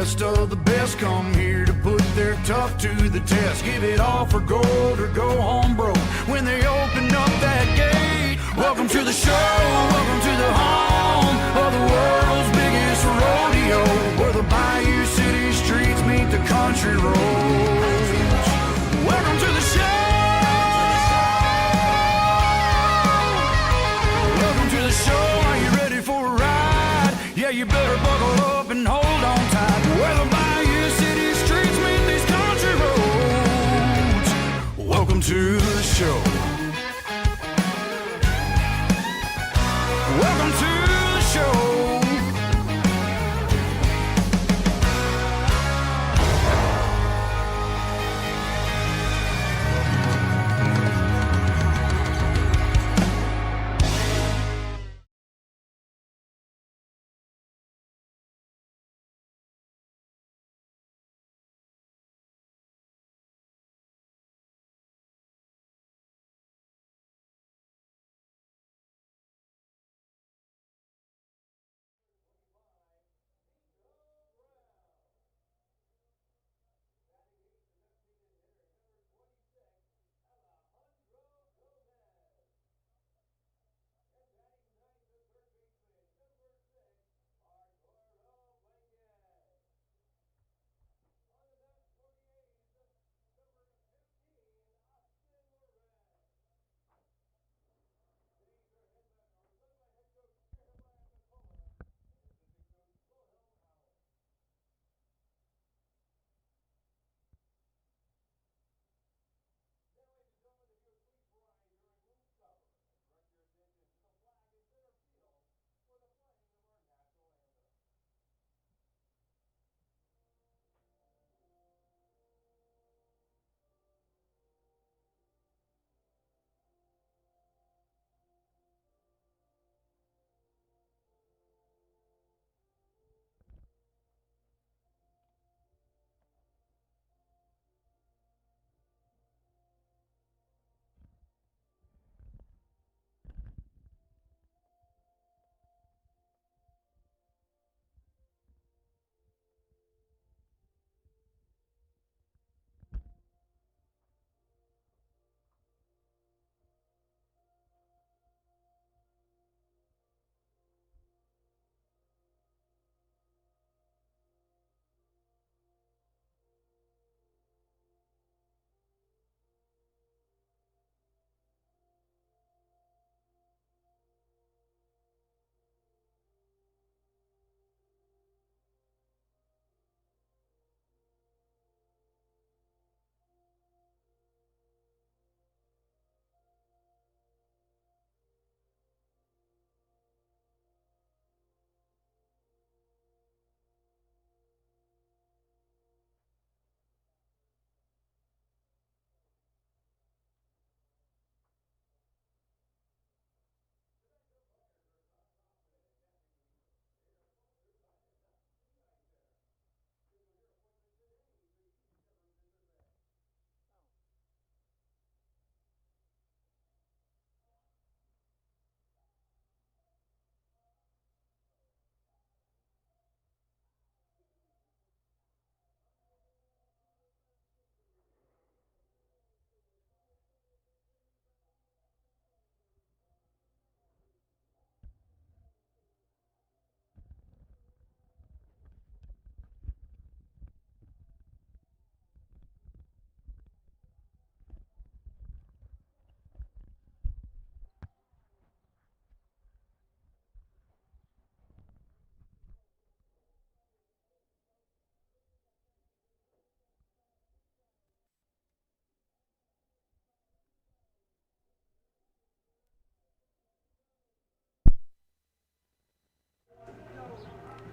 best of the best come here to put their tough to the test. Give it all for gold or go home broke when they open up that gate. Welcome to the show, welcome to the home of the world's biggest rodeo, where the Bayou City streets meet the country roads. Welcome to the show. Welcome to the show. Are you ready for a ride? Yeah, you better buckle up and hold on tight. Where the Bayou City streets meet these country roads. Welcome to the show. Welcome to the show.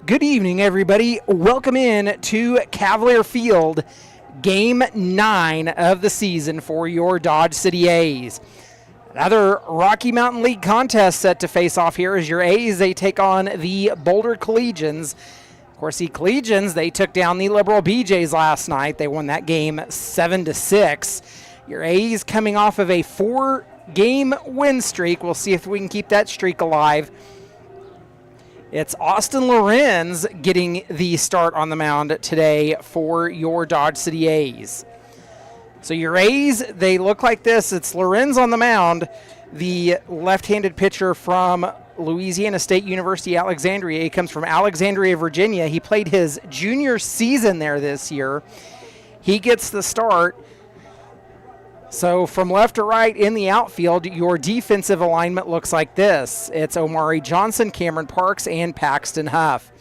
Good evening, everybody. Welcome in to Cavalier Field, Game 9 of the season for your Dodge City A's. Another Rocky Mountain League contest set to face off here as your A's. They take on the Boulder Collegians. Of course, the Collegians, they took down the Liberal BJs last night. They won that game 7-6. Your A's coming off of a 4-game win streak. We'll see if we can keep that streak alive. It's Austin Lorenz getting the start on the mound today for your Dodge City A's. So your A's, they look like this. It's Lorenz on the mound, the left-handed pitcher from Louisiana State University, Alexandria. He comes from Alexandria, Virginia. He played his junior season there this year. He gets the start. So from left to right in the outfield, your defensive alignment looks like this. It's Omari Johnson, Cameron Parks, and Paxton Huff.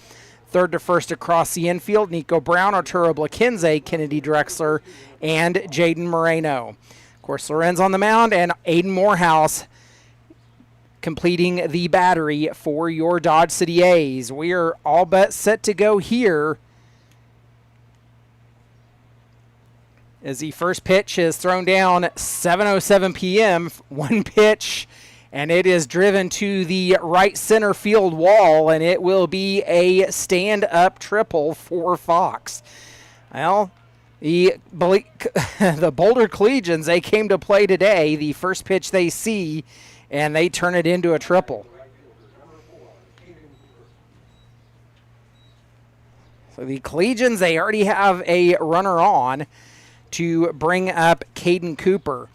Third to first across the infield, Nico Brown, Arturo Blaquenze, Kennedy Drexler, and Jaden Moreno. Of course, Lorenz on the mound, and Aiden Morehouse completing the battery for your Dodge City A's. We are all but set to go here as the first pitch is thrown down 7:07 p.m. One pitch, and it is driven to the right center field wall, and it will be a stand-up triple for Fox. Well, the Boulder Collegians, they came to play today. The first pitch they see, and they turn it into a triple. So the Collegians, they already have a runner on to bring up Caden Cooper.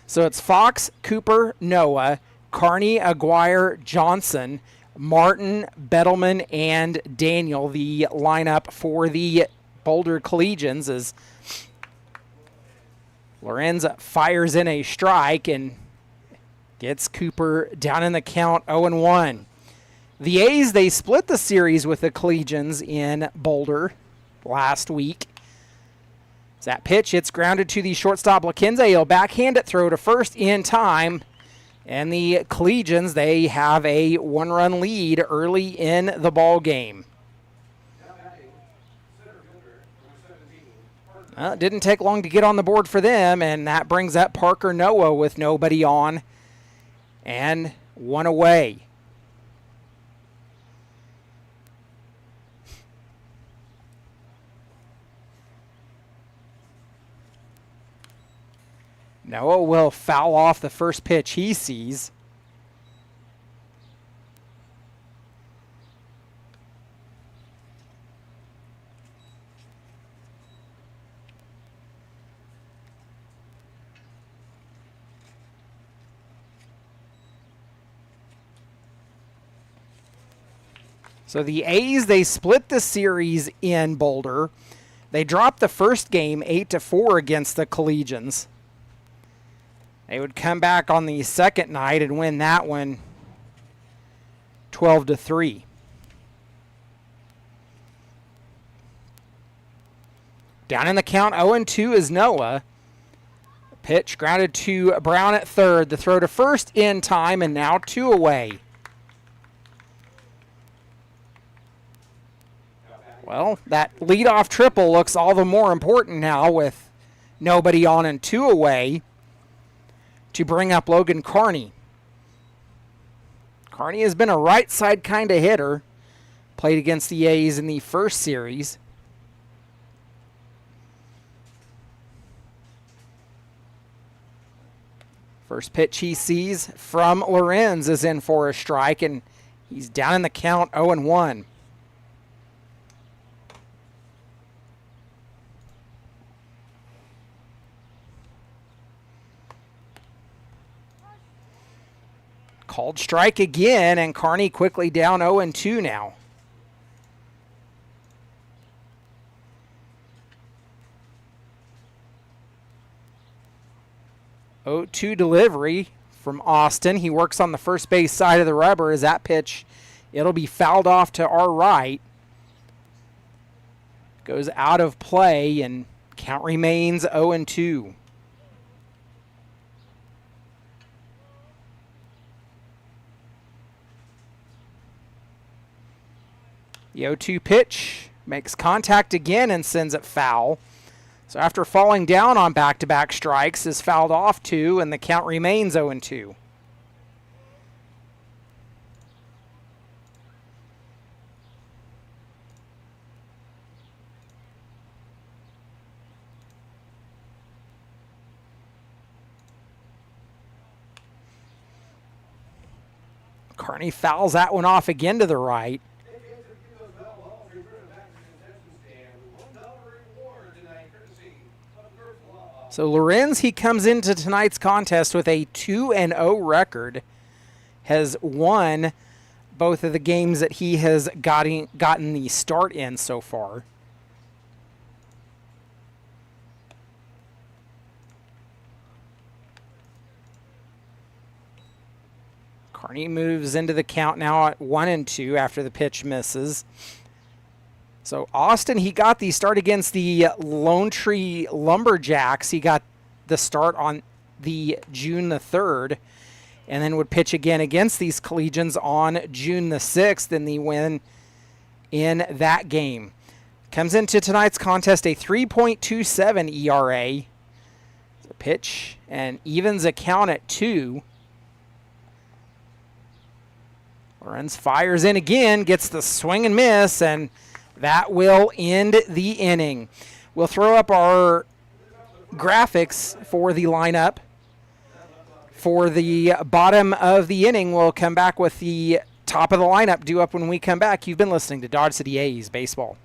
So it's Fox, Cooper, Noah, Carney, Aguirre, Johnson, Martin, Bettleman, and Daniel. The lineup for the Boulder Collegians as Lorenz fires in a strike and gets Cooper down in the count 0-1. The A's, they split the series with the Collegians in Boulder last week. That pitch, it's grounded to the shortstop Blaquenze. He'll backhand it, throw to first in time. And the Collegians, they have a one-run lead early in the ball game. It didn't take long to get on the board for them, and that brings up Parker Noah with nobody on and one away. Noah will foul off the first pitch he sees. So the A's, they split the series in Boulder. They dropped the first game 8-4 against the Collegians. They would come back on the second night and win that one 12-3. Down in the count, 0-2 is Noah. Pitch grounded to Brown at third. The throw to first in time, and now two away. Well, that leadoff triple looks all the more important now with nobody on and two away to bring up Logan Carney. Carney has been a right side kind of hitter. Played against the A's in the first series. First pitch he sees from Lorenz is in for a strike, and he's down in the count 0-1. Called strike again, and Carney quickly down 0-2 now. 0-2 delivery from Austin. He works on the first base side of the rubber as that pitch, it'll be fouled off to our right. Goes out of play, and count remains 0-2. The 0-2 pitch makes contact again and sends it foul. So after falling down on back-to-back strikes, is fouled off two, and the count remains 0-2. Carney fouls that one off again to the right. So Lorenz, he comes into tonight's contest with a 2-0 record, has won both of the games that he has gotten the start in so far. Carney moves into the count now at 1-2 after the pitch misses. So Austin, he got the start against the Lone Tree Lumberjacks. He got the start on the June the 3rd, and then would pitch again against these Collegians on June the 6th in the win in that game. Comes into tonight's contest a 3.27 ERA. The pitch and evens a count at 2. Lorenz fires in again, gets the swing and miss, and that will end the inning. We'll throw up our graphics for the lineup. For the bottom of the inning, we'll come back with the top of the lineup due up when we come back. You've been listening to Dodge City A's Baseball.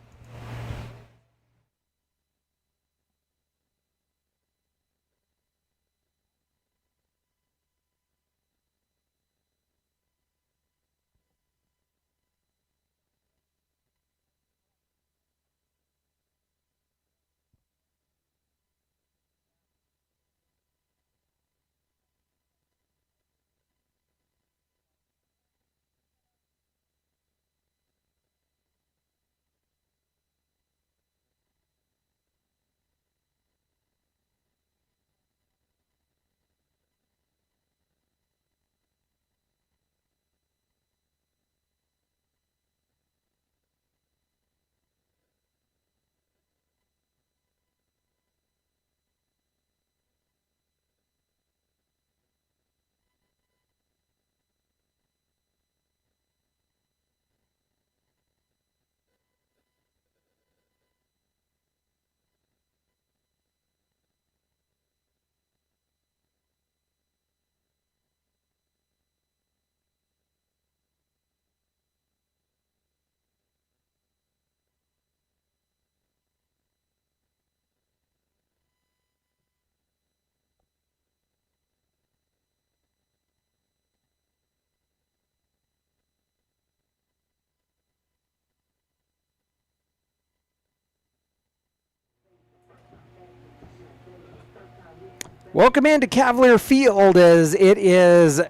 Welcome into Cavalier Field as it is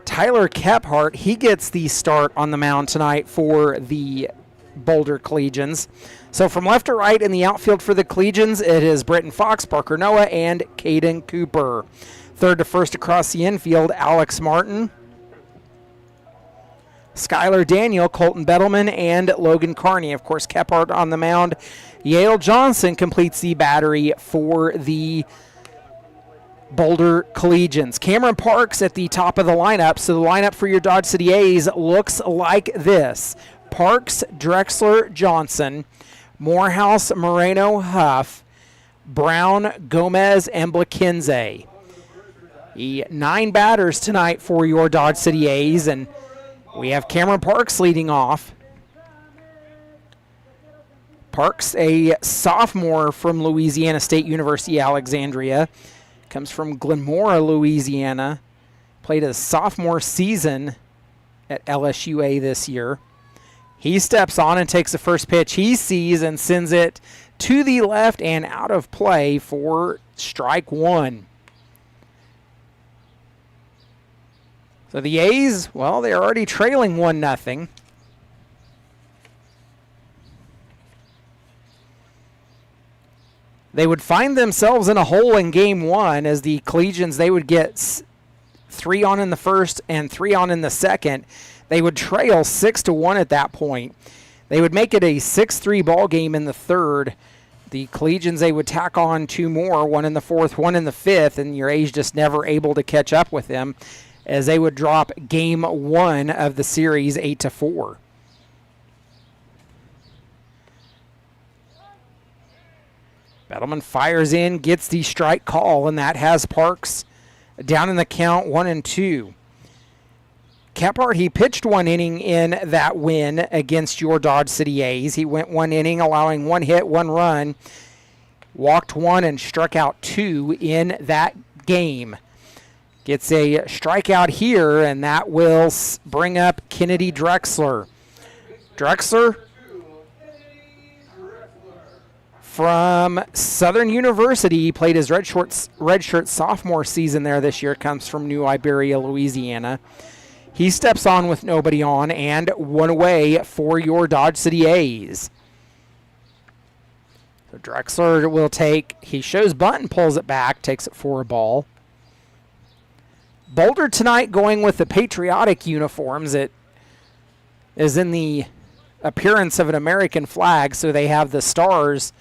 Tyler Kephart. He gets the start on the mound tonight for the Boulder Collegians. So from left to right in the outfield for the Collegians, it is Britton Fox, Parker Noah, and Caden Cooper. Third to first across the infield, Alex Martin, Skylar Daniel, Colton Bettleman, and Logan Carney. Of course, Kephart on the mound. Yale Johnson completes the battery for the Boulder Collegians. Cameron Parks at the top of the lineup. So the lineup for your Dodge City A's looks like this: Parks, Drexler, Johnson, Morehouse, Moreno, Huff, Brown, Gomez, and Blakenze. The 9 batters tonight for your Dodge City A's, and we have Cameron Parks leading off. Parks, a sophomore from Louisiana State University, Alexandria. Comes from Glenmora, Louisiana. Played a sophomore season at LSUA this year. He steps on and takes the first pitch he sees and sends it to the left and out of play for strike 1. So the A's, well, they're already trailing 1-0. They would find themselves in a hole in game 1 as the Collegians, they would get 3 on in the first and 3 on in the second. They would trail 6-1 at that point. They would make it a 6-3 ball game in the third. The Collegians, they would tack on 2 more, 1 in the fourth, 1 in the fifth, and your A's just never able to catch up with them as they would drop game 1 of the series 8-4. Bettleman fires in, gets the strike call, and that has Parks down in the count 1-2. Kephart, he pitched 1 inning in that win against your Dodge City A's. He went 1 inning, allowing 1 hit, 1 run, walked 1 and struck out 2 in that game. Gets a strikeout here, and that will bring up Kennedy Drexler. Drexler from Southern University. He played his redshirt sophomore season there this year. Comes from New Iberia, Louisiana. He steps on with nobody on and 1 away for your Dodge City A's. So Drexler will take, he shows bunt and pulls it back, takes it for a ball. Boulder tonight going with the patriotic uniforms. It is in the appearance of an American flag, so they have the stars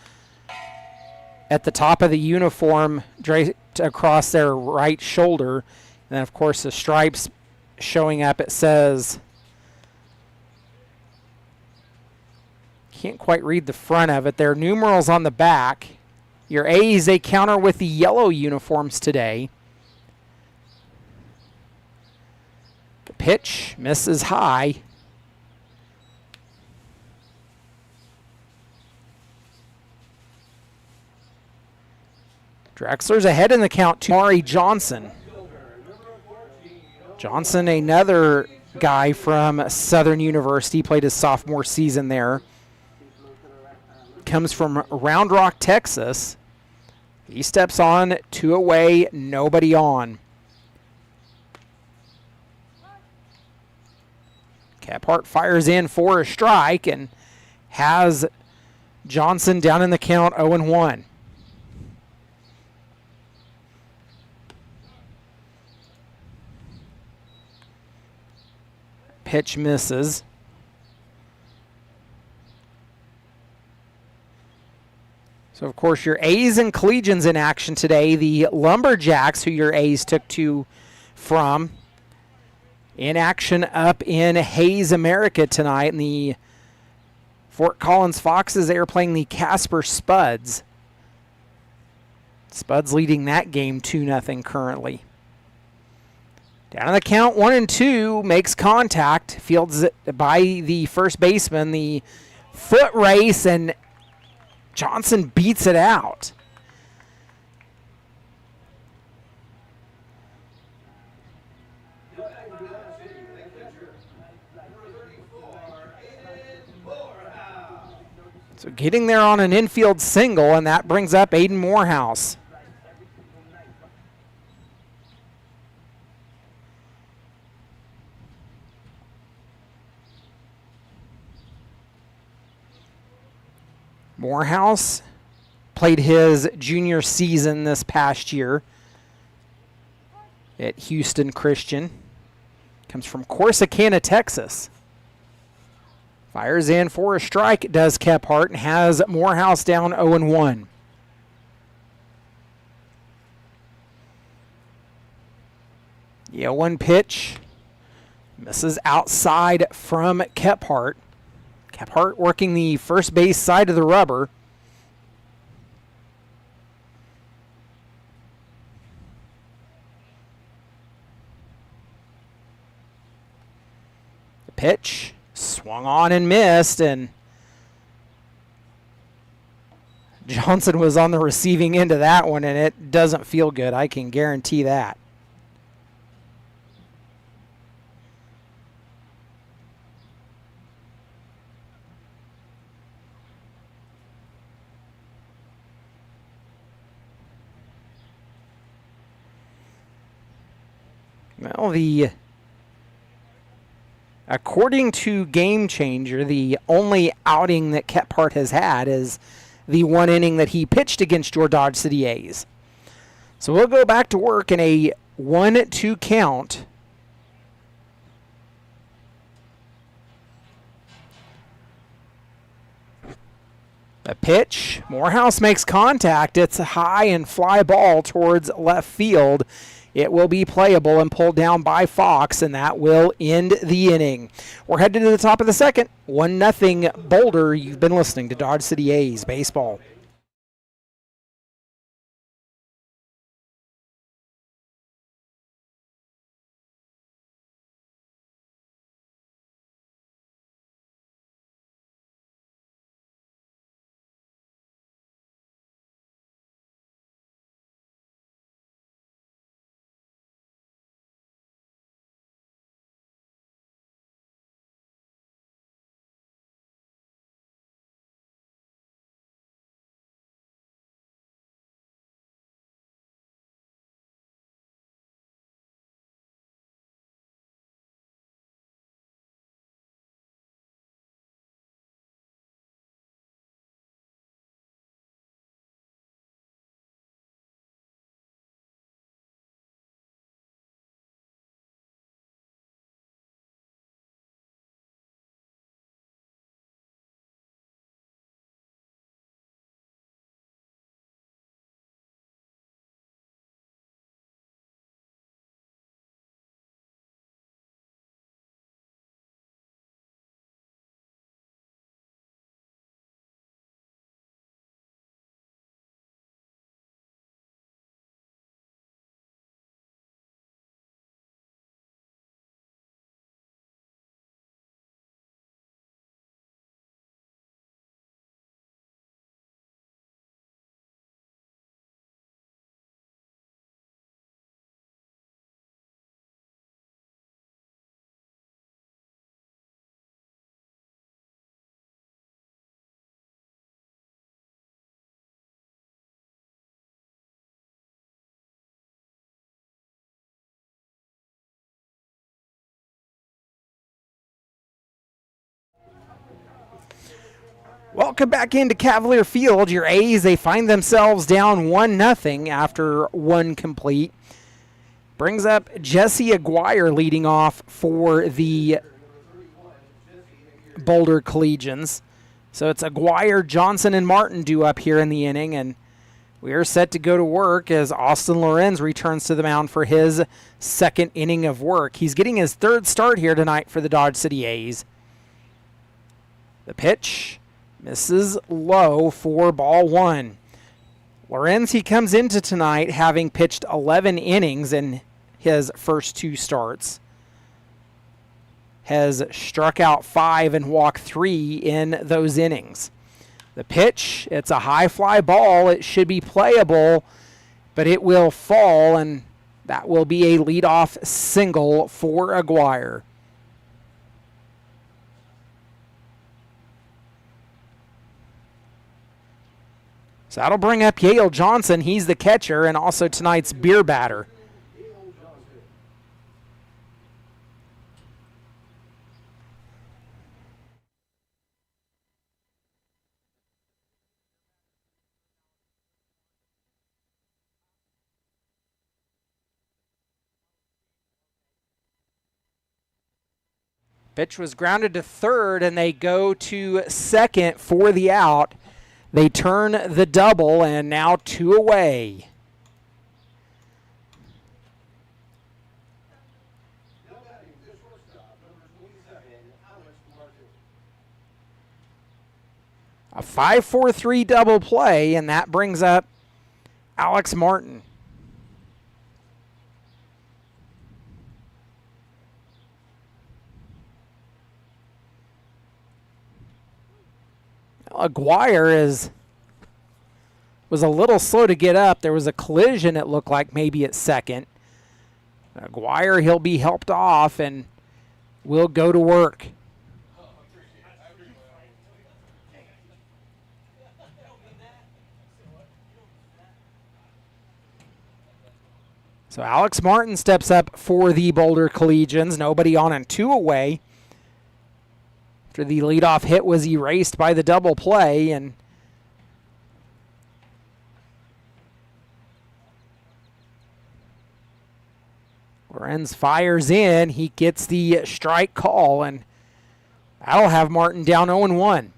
at the top of the uniform draped across their right shoulder. And then, of course, the stripes showing up. It says, can't quite read the front of it. There are numerals on the back. Your A's, they counter with the yellow uniforms today. The pitch misses high. Drexler's ahead in the count to Mari Johnson. Johnson, another guy from Southern University, played his sophomore season there. Comes from Round Rock, Texas. He steps on, 2 away, nobody on. Kephart fires in for a strike and has Johnson down in the count 0-1. Pitch misses. So, of course, your A's and Collegians in action today. The Lumberjacks, who your A's took 2 from, in action up in Hayes, America tonight. And the Fort Collins Foxes, they are playing the Casper Spuds. Spuds leading that game 2-0 currently. Down on the count, 1-2, makes contact, fields it by the first baseman. The foot race, and Johnson beats it out. So getting there on an infield single, and that brings up Aiden Morehouse. Morehouse played his junior season this past year at Houston Christian. Comes from Corsicana, Texas. Fires in for a strike, does Kephart, and has Morehouse down 0-1. Yeah, 1 pitch. Misses outside from Kephart. Kephart working the first base side of the rubber. The pitch swung on and missed, and Johnson was on the receiving end of that one, and it doesn't feel good. I can guarantee that. Well, according to Game Changer, the only outing that Kephart has had is the 1 inning that he pitched against your Dodge City A's. So we'll go back to work in a 1-2 count. A pitch. Morehouse makes contact. It's a high and fly ball towards left field. It will be playable and pulled down by Fox, and that will end the inning. We're headed to the top of the second. 1-0 Boulder. You've been listening to Dodge City A's Baseball. Welcome back into Cavalier Field. Your A's, they find themselves down 1-0 after one complete. Brings up Jesse Aguirre leading off for the Boulder Collegians. So it's Aguirre, Johnson, and Martin due up here in the inning, and we are set to go to work as Austin Lorenz returns to the mound for his second inning of work. He's getting his third start here tonight for the Dodge City A's. The pitch misses low for ball one. Lorenz, he comes into tonight having pitched 11 innings in his first two starts. Has struck out 5 and walked 3 in those innings. The pitch, it's a high fly ball. It should be playable, but it will fall, and that will be a leadoff single for Aguirre. So that'll bring up Yale Johnson. He's the catcher and also tonight's beer batter. Pitch was grounded to third, and they go to second for the out. They turn the double, and now 2 away. A 5-4-3 double play, and that brings up Alex Martin. Aguirre was a little slow to get up. There was a collision, it looked like, maybe at second. Aguirre, he'll be helped off and will go to work. So Alex Martin steps up for the Boulder Collegians. Nobody on and 2 away. After the leadoff hit was erased by the double play, and Lorenz fires in. He gets the strike call, and that'll have Martin down 0-1.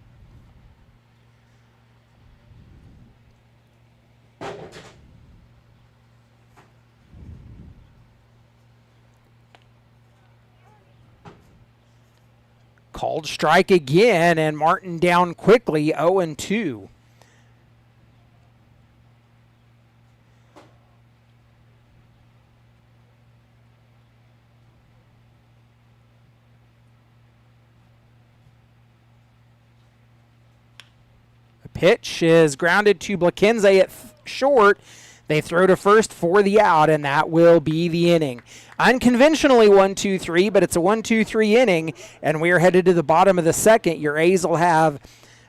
Called strike again, and Martin down quickly, 0-2. The pitch is grounded to Blakenze at short. They throw to first for the out, and that will be the inning. Unconventionally 1-2-3, but it's a 1-2-3 inning, and we are headed to the bottom of the second. Your A's will have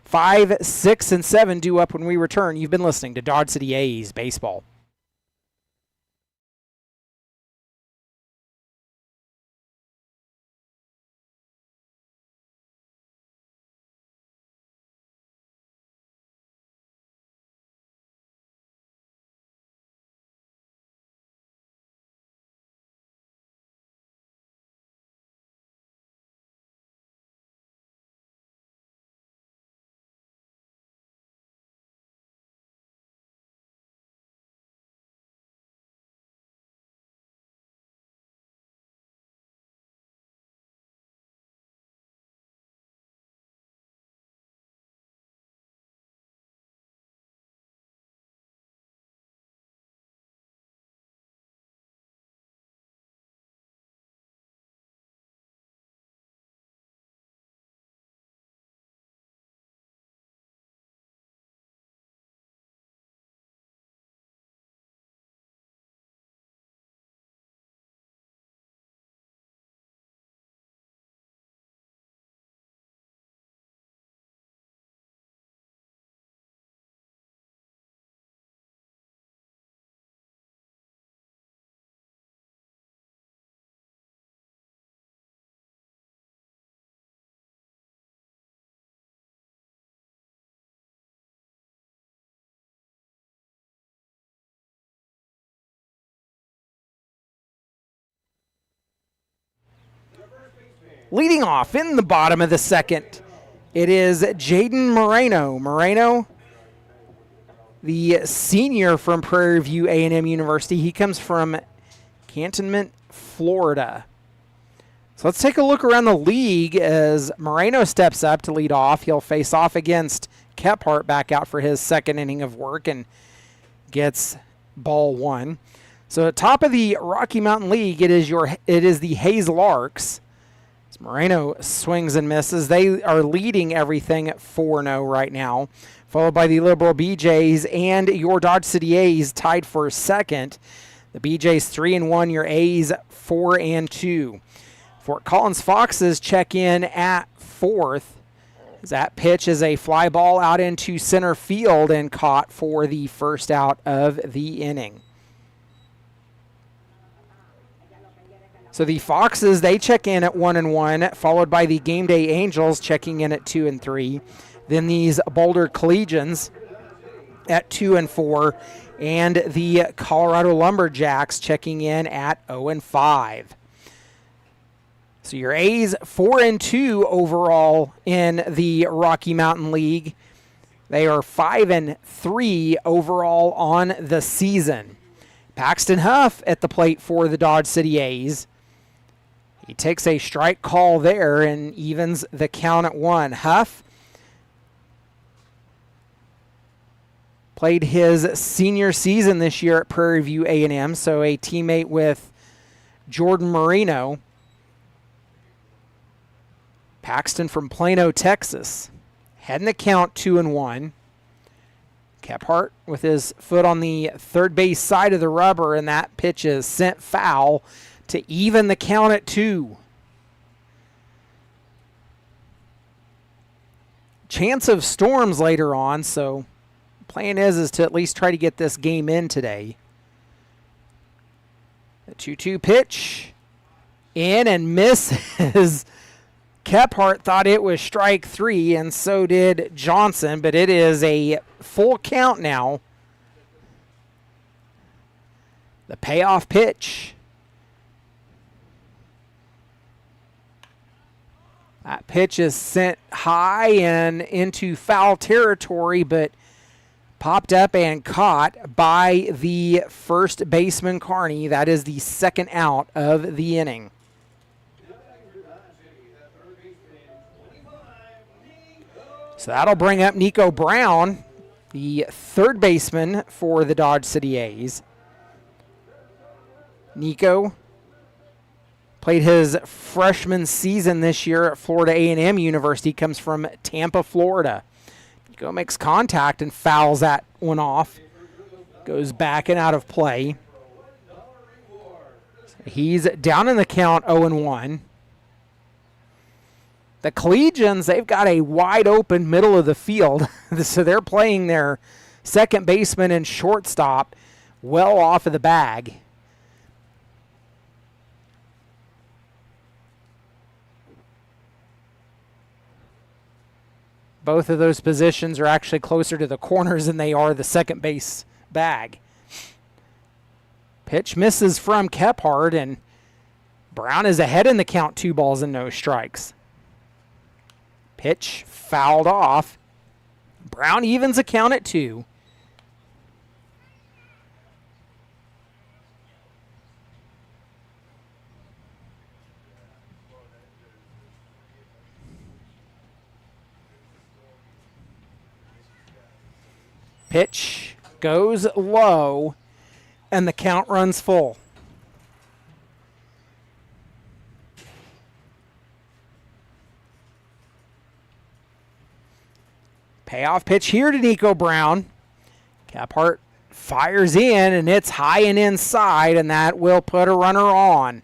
5, 6, and 7 due up when we return. You've been listening to Dodge City A's Baseball. Leading off in the bottom of the second, it is Jaden Moreno. Moreno, the senior from Prairie View A&M University. He comes from Cantonment, Florida. So let's take a look around the league as Moreno steps up to lead off. He'll face off against Kephart back out for his second inning of work and gets ball one. So at top of the Rocky Mountain League, it is the Hayes Larks. As Moreno swings and misses. They are leading everything at 4-0 right now, followed by the Liberal BJs and your Dodge City A's tied for second. The BJs 3-1, your A's 4-2. Fort Collins Foxes check in at fourth. That pitch is a fly ball out into center field and caught for the first out of the inning. So the Foxes, they check in at 1-1, followed by the Game Day Angels checking in at 2-3. Then these Boulder Collegians at 2-4, and the Colorado Lumberjacks checking in at 0-5. So your A's 4-2 overall in the Rocky Mountain League. They are 5-3 overall on the season. Paxton Huff at the plate for the Dodge City A's. He takes a strike call there and evens the count at 1. Huff played his senior season this year at Prairie View A&M, so a teammate with Jordan Marino. Paxton from Plano, Texas. Heading the count 2-1. Kephart with his foot on the third base side of the rubber, and that pitch is sent foul to even the count at 2. Chance of storms later on, so plan is to at least try to get this game in today. The 2-2 pitch in and misses. Kephart thought it was strike 3, and so did Johnson, but it is a full count now. The payoff pitch. That pitch is sent high and into foul territory, but popped up and caught by the first baseman, Carney. That is the second out of the inning. So that'll bring up Nico Brown, the third baseman for the Dodge City A's. Nico played his freshman season this year at Florida A&M University, comes from Tampa, Florida. Nico makes contact and fouls that one off. Goes back and out of play. He's down in the count 0-1. The Collegians, they've got a wide open middle of the field, so they're playing their second baseman and shortstop well off of the bag. Both of those positions are actually closer to the corners than they are the second base bag. Pitch misses from Kephart, and Brown is ahead in the count, 2 balls and no strikes. Pitch fouled off. Brown evens the count at 2. Pitch goes low, and the count runs full. Payoff pitch here to Nico Brown. Kephart fires in, and it's high and inside, and that will put a runner on.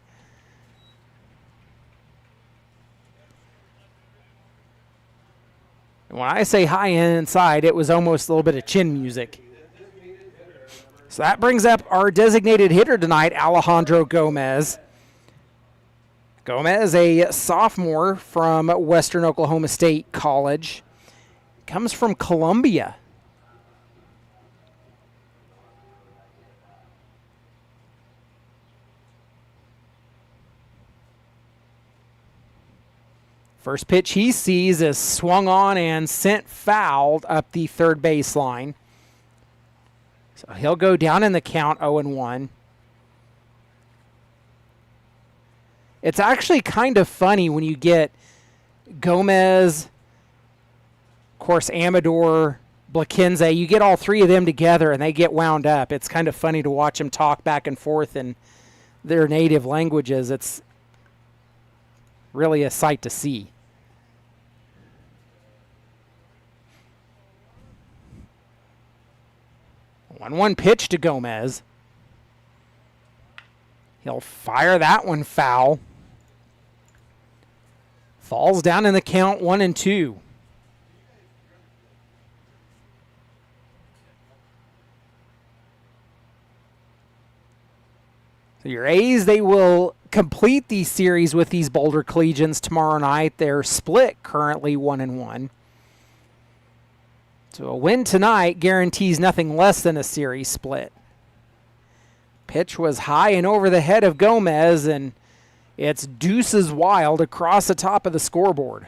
And when I say high and inside, it was almost a little bit of chin music. So that brings up our designated hitter tonight, Alejandro Gomez. Gomez, a sophomore from Western Oklahoma State College. Comes from Columbia. First pitch he sees is swung on and sent fouled up the third baseline. So he'll go down in the count 0-1. It's actually kind of funny when you get Gomez, of course, Amador, Blakenze. You get all three of them together and they get wound up. It's kind of funny to watch them talk back and forth in their native languages. It's really a sight to see. One pitch to Gomez. He'll fire that one foul. Falls down in the count 1-2. So your A's, they will complete the series with these Boulder Collegians tomorrow night. They're split currently 1-1. So a win tonight guarantees nothing less than a series split. Pitch was high and over the head of Gomez, and it's deuces wild across the top of the scoreboard.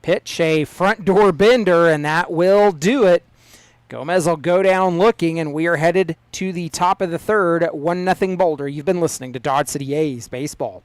Pitch, a front door bender, and that will do it. Gomez will go down looking, and we are headed to the top of the third, 1-0 Boulder. You've been listening to Dodge City A's Baseball.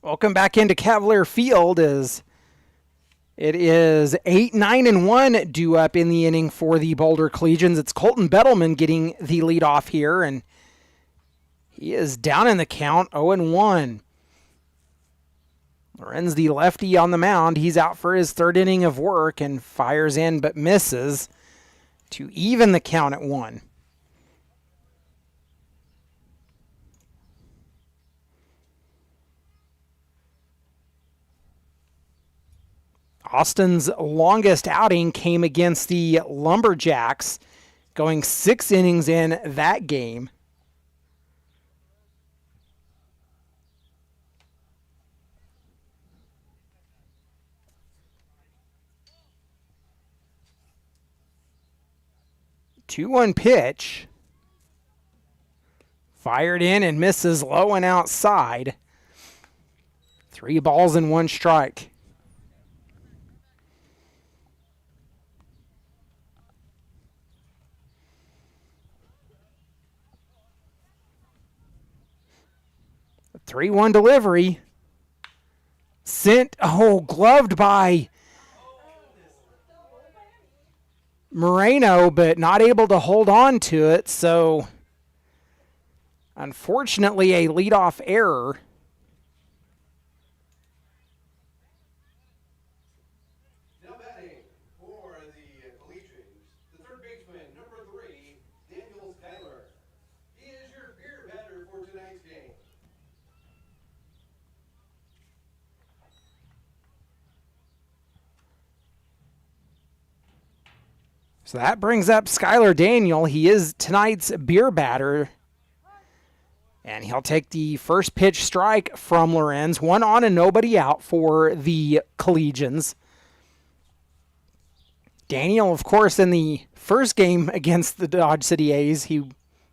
Welcome back into Cavalier Field as it is 8-9-1 due up in the inning for the Boulder Collegians. It's Colton Bettleman getting the lead off here, and he is down in the count 0-1. Lorenz, the lefty on the mound, he's out for his third inning of work and fires in but misses to even the count at 1. Austin's longest outing came against the Lumberjacks, going 6 innings in that game. Two-one pitch. Fired in and misses low and outside. 3 balls and 1 strike. 3-1 delivery. Sent, gloved by Moreno, but not able to hold on to it. So, unfortunately, a leadoff error. Now batting for the Collegians, the third baseman, number 3, Daniel Skyler. He is your beer batter for tonight's game. So that brings up Skylar Daniel. He is tonight's beer batter. And he'll take the first pitch strike from Lorenz. 1 on and nobody out for the Collegians. Daniel, of course, in the first game against the Dodge City A's, he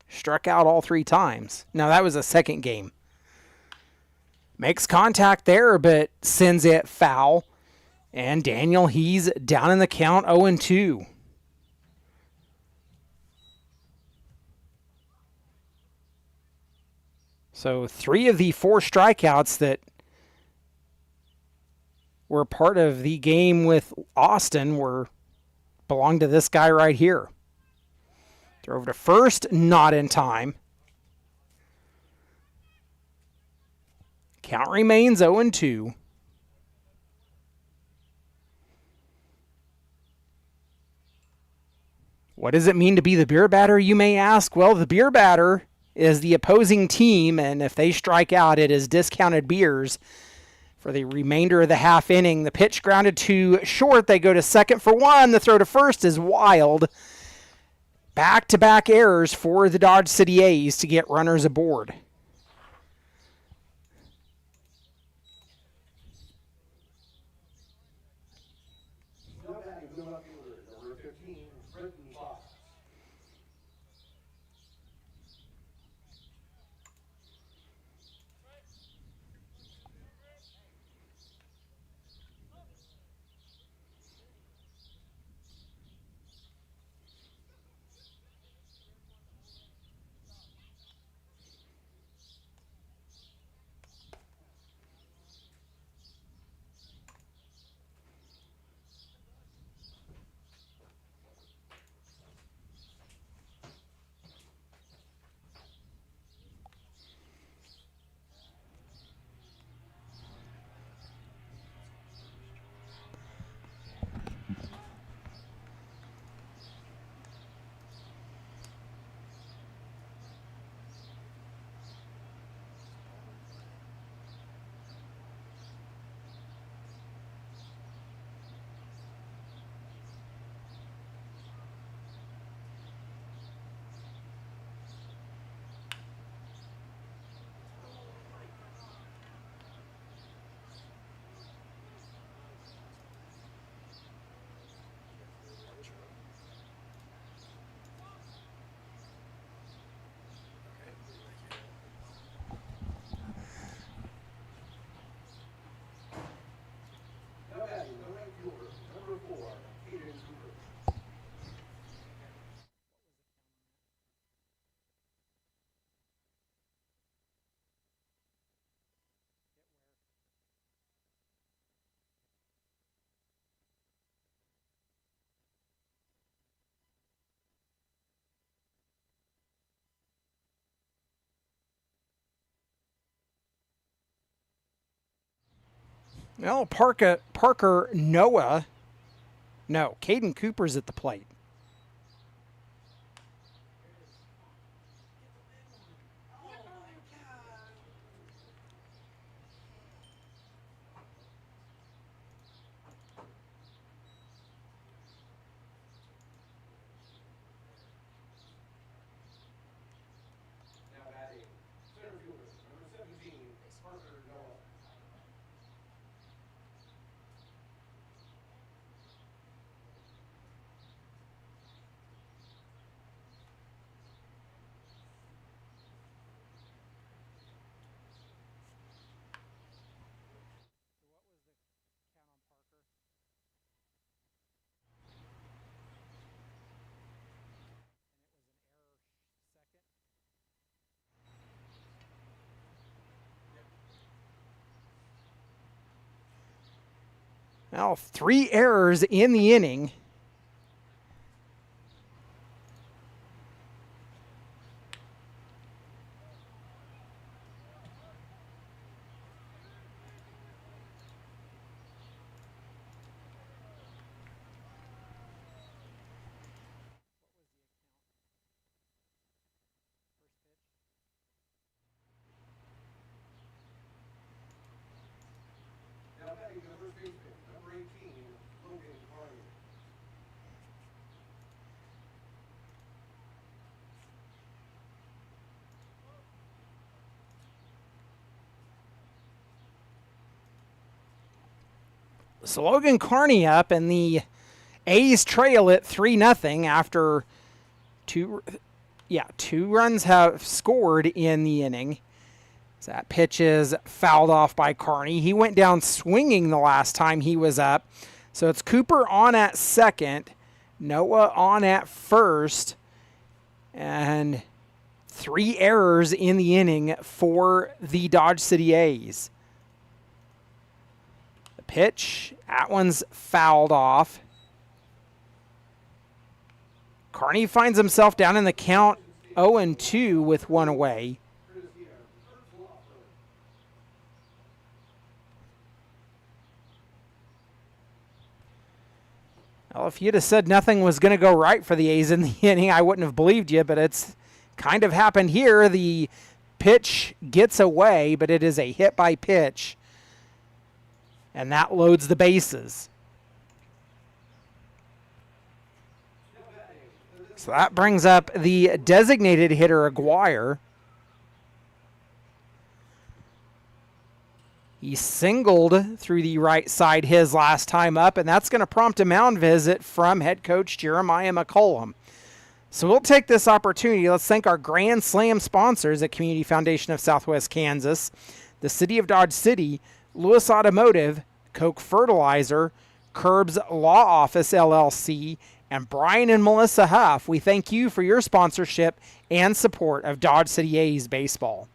struck out all 3 times. Now, that was a second game. Makes contact there, but sends it foul. And Daniel, he's down in the count 0-2. So 3 of the 4 strikeouts that were part of the game with Austin belonged to this guy right here. Throw over to first, not in time. Count remains 0-2. What does it mean to be the beer batter, you may ask? Well, the beer batter is the opposing team, and if they strike out, it is discounted beers for the remainder of the half inning. The pitch grounded to short. They go to second for 1. The throw to first is wild. Back-to-back errors for the Dodge City A's to get runners aboard. Now batting, no outfielder, number 15, Brenton Fox. Now batting, no outfielder, number 4, Hayden Cooper. Well, Parker Noah. No, Caden Cooper's at the plate. Now batting, center fielder, number 17, Parker Noah. Now, 3 errors in the inning. Now batting the first baseman, number 18, Logan Carney. So Logan Carney up, and the A's trail it 3-0 after two runs have scored in the inning. So that pitch is fouled off by Carney. He went down swinging the last time he was up. So it's Cooper on at second, Noah on at first, and 3 errors in the inning for the Dodge City A's. The pitch, that one's fouled off. Carney finds himself down in the count 0-2 with 1 away. Well, if you'd have said nothing was going to go right for the A's in the inning, I wouldn't have believed you, but it's kind of happened here. The pitch gets away, but it is a hit by pitch, and that loads the bases. So that brings up the designated hitter, Aguirre. He singled through the right side his last time up, and that's going to prompt a mound visit from head coach Jeremiah McCollum. So we'll take this opportunity. Let's thank our Grand Slam sponsors at Community Foundation of Southwest Kansas, the City of Dodge City, Lewis Automotive, Koch Fertilizer, Curbs Law Office LLC, and Brian and Melissa Huff. We thank you for your sponsorship and support of Dodge City A's baseball.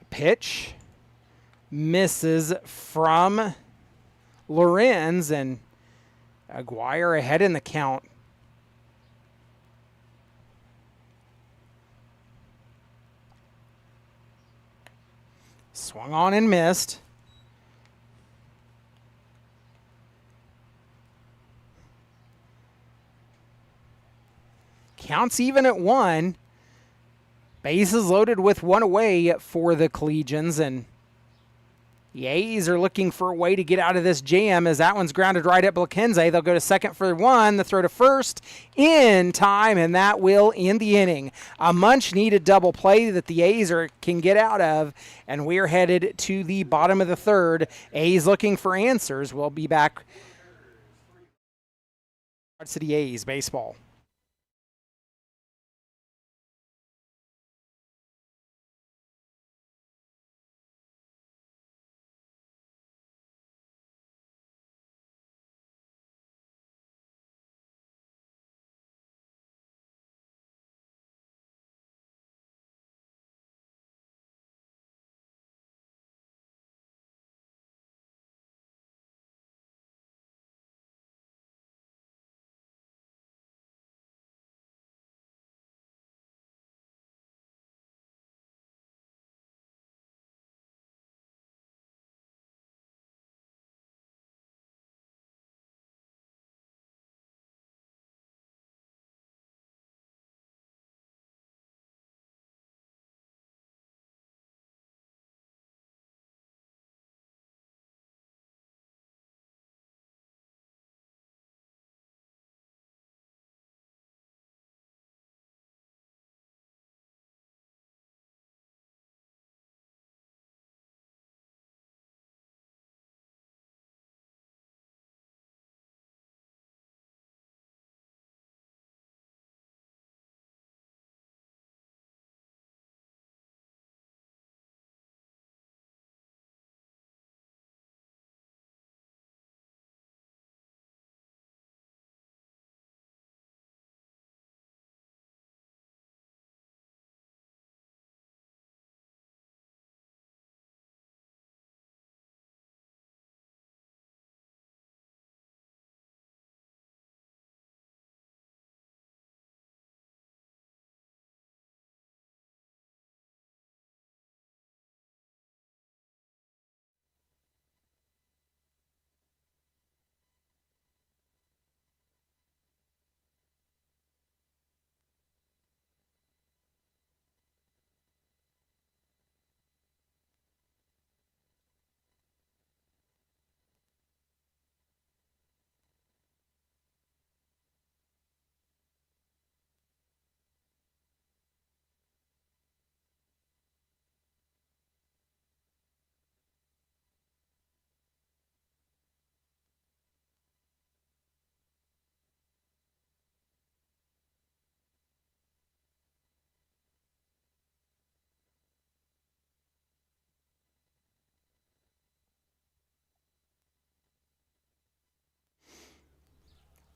Pitch misses from Lorenz, and Aguirre ahead in the count. Swung on and missed. Counts even at 1. Bases loaded with 1 away for the Collegians, and the A's are looking for a way to get out of this jam as that one's grounded right at Blakenze. They'll go to second for 1. The throw to first in time, and that will end the inning. A much-needed double play that the A's can get out of, and we're headed to the bottom of the third. A's looking for answers. We'll be back. City A's baseball.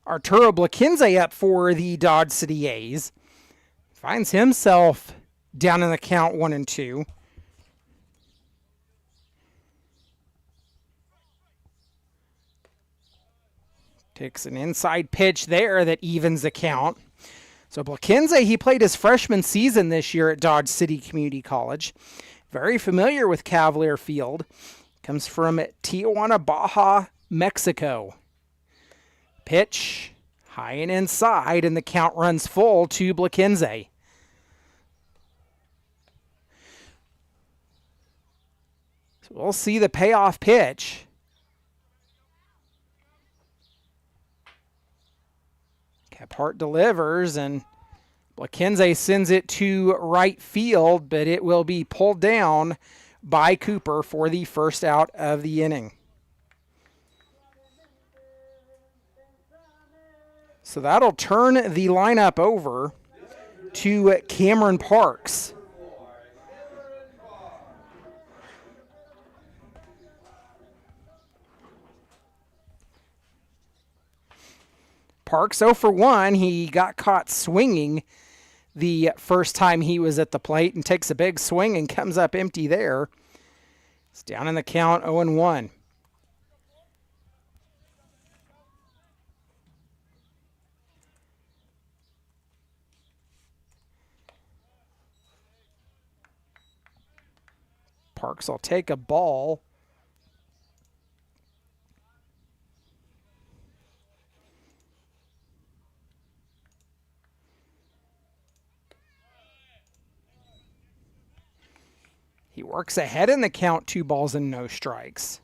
Arturo Blakinze up for the Dodge City A's. Finds himself down in the count 1-2. Takes an inside pitch there that evens the count. So Blakinze, he played his freshman season this year at Dodge City Community College. Very familiar with Cavalier Field. Comes from Tijuana, Baja, Mexico. Pitch, high and inside, and the count runs full to Blakinze. So we'll see the payoff pitch. Kephart delivers, and Blakinze sends it to right field, but it will be pulled down by Cooper for the first out of the inning. So that'll turn the lineup over to Cameron Parks. Parks 0 for 1. He got caught swinging the first time he was at the plate and takes a big swing and comes up empty there. It's down in the count 0-1. Parks will take a ball. He works ahead in the count, 2 balls and no strikes.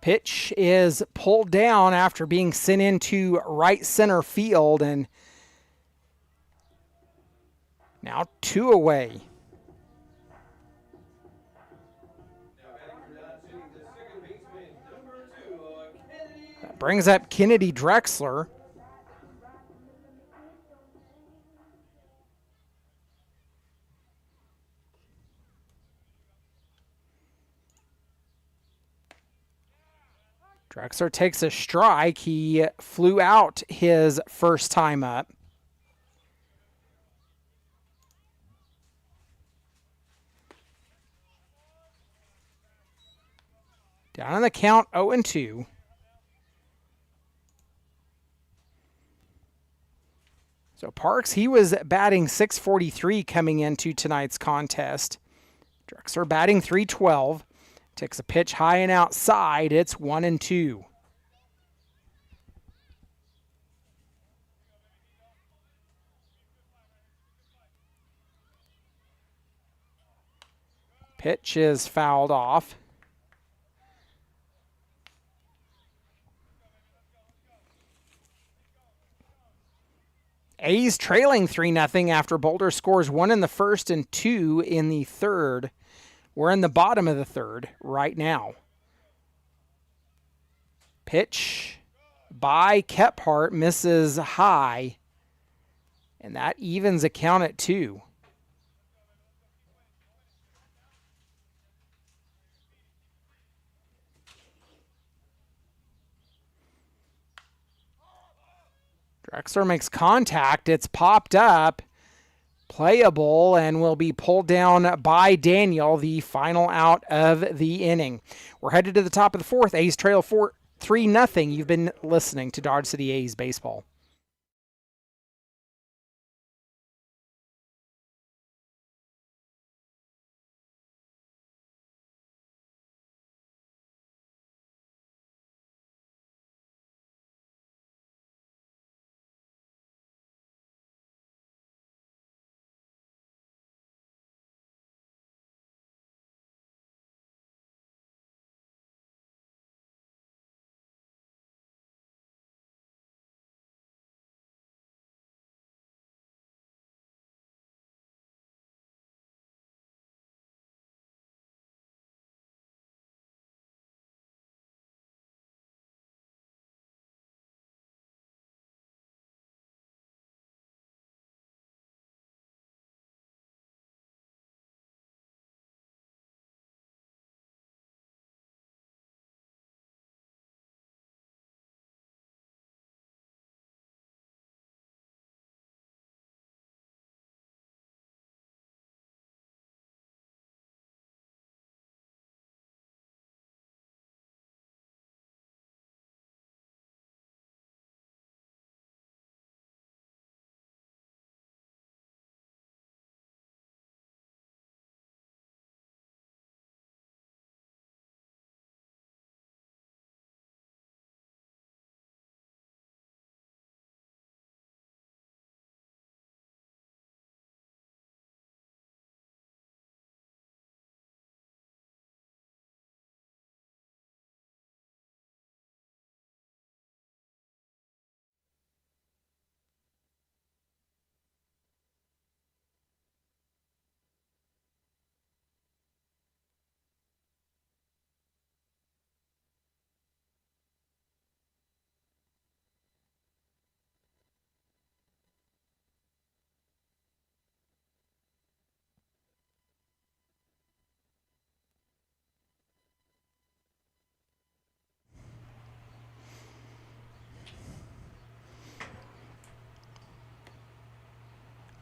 Pitch is pulled down after being sent into right center field, and now 2 away. That brings up Kennedy Drexler. Drexler takes a strike. He flew out his first time up. Down on the count, 0-2. So Parks, he was batting .643 coming into tonight's contest. Drexler batting .312. Takes a pitch high and outside. It's 1-2. Pitch is fouled off. A's trailing 3-0 after Boulder scores 1 in the first and 2 in the third. We're in the bottom of the third right now. Pitch by Kephart misses high, and that evens a count at 2. Drexler makes contact. It's popped up. Playable, and will be pulled down by Daniel, the final out of the inning. We're headed to the top of the fourth. A's trail 3-0. You've been listening to Dodge City A's Baseball.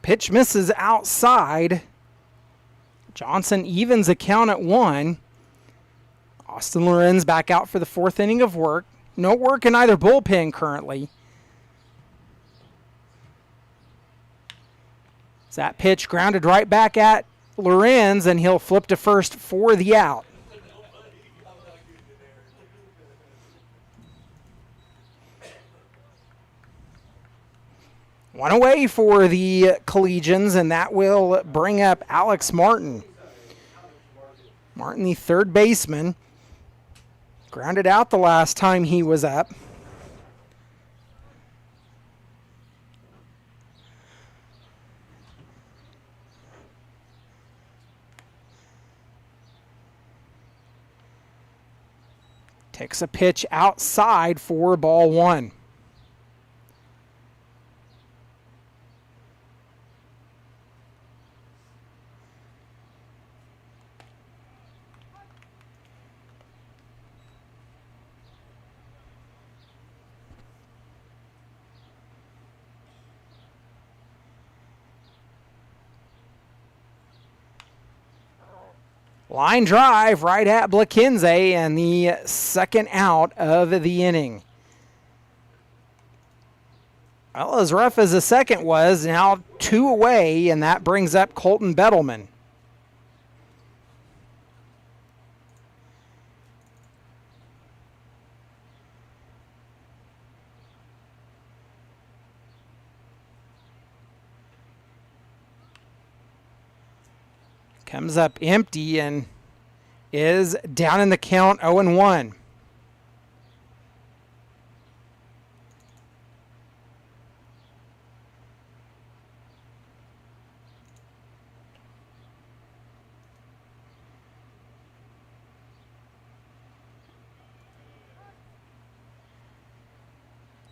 Pitch misses outside. Johnson evens the count at 1. Austin Lorenz back out for the 4th inning of work. No work in either bullpen currently. That pitch grounded right back at Lorenz, and he'll flip to first for the out. One away for the Collegians, and that will bring up Alex Martin. Martin, the third baseman, grounded out the last time he was up. Takes a pitch outside for ball 1. Line drive right at Blakenze, and the second out of the inning. Well, as rough as the second was, now 2 away, and that brings up Colton Bettleman. Comes up empty and is down in the count 0-1.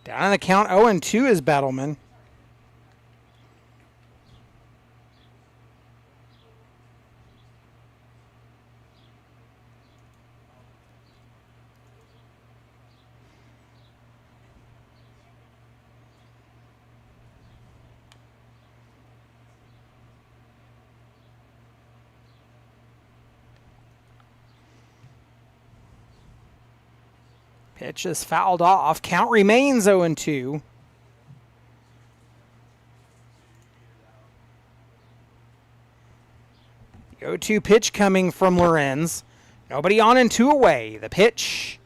Down in the count 0-2 is Bettleman. Pitch is fouled off. Count remains 0-2. The 0-2 pitch coming from Lorenz. Nobody on and 2 away. The pitch.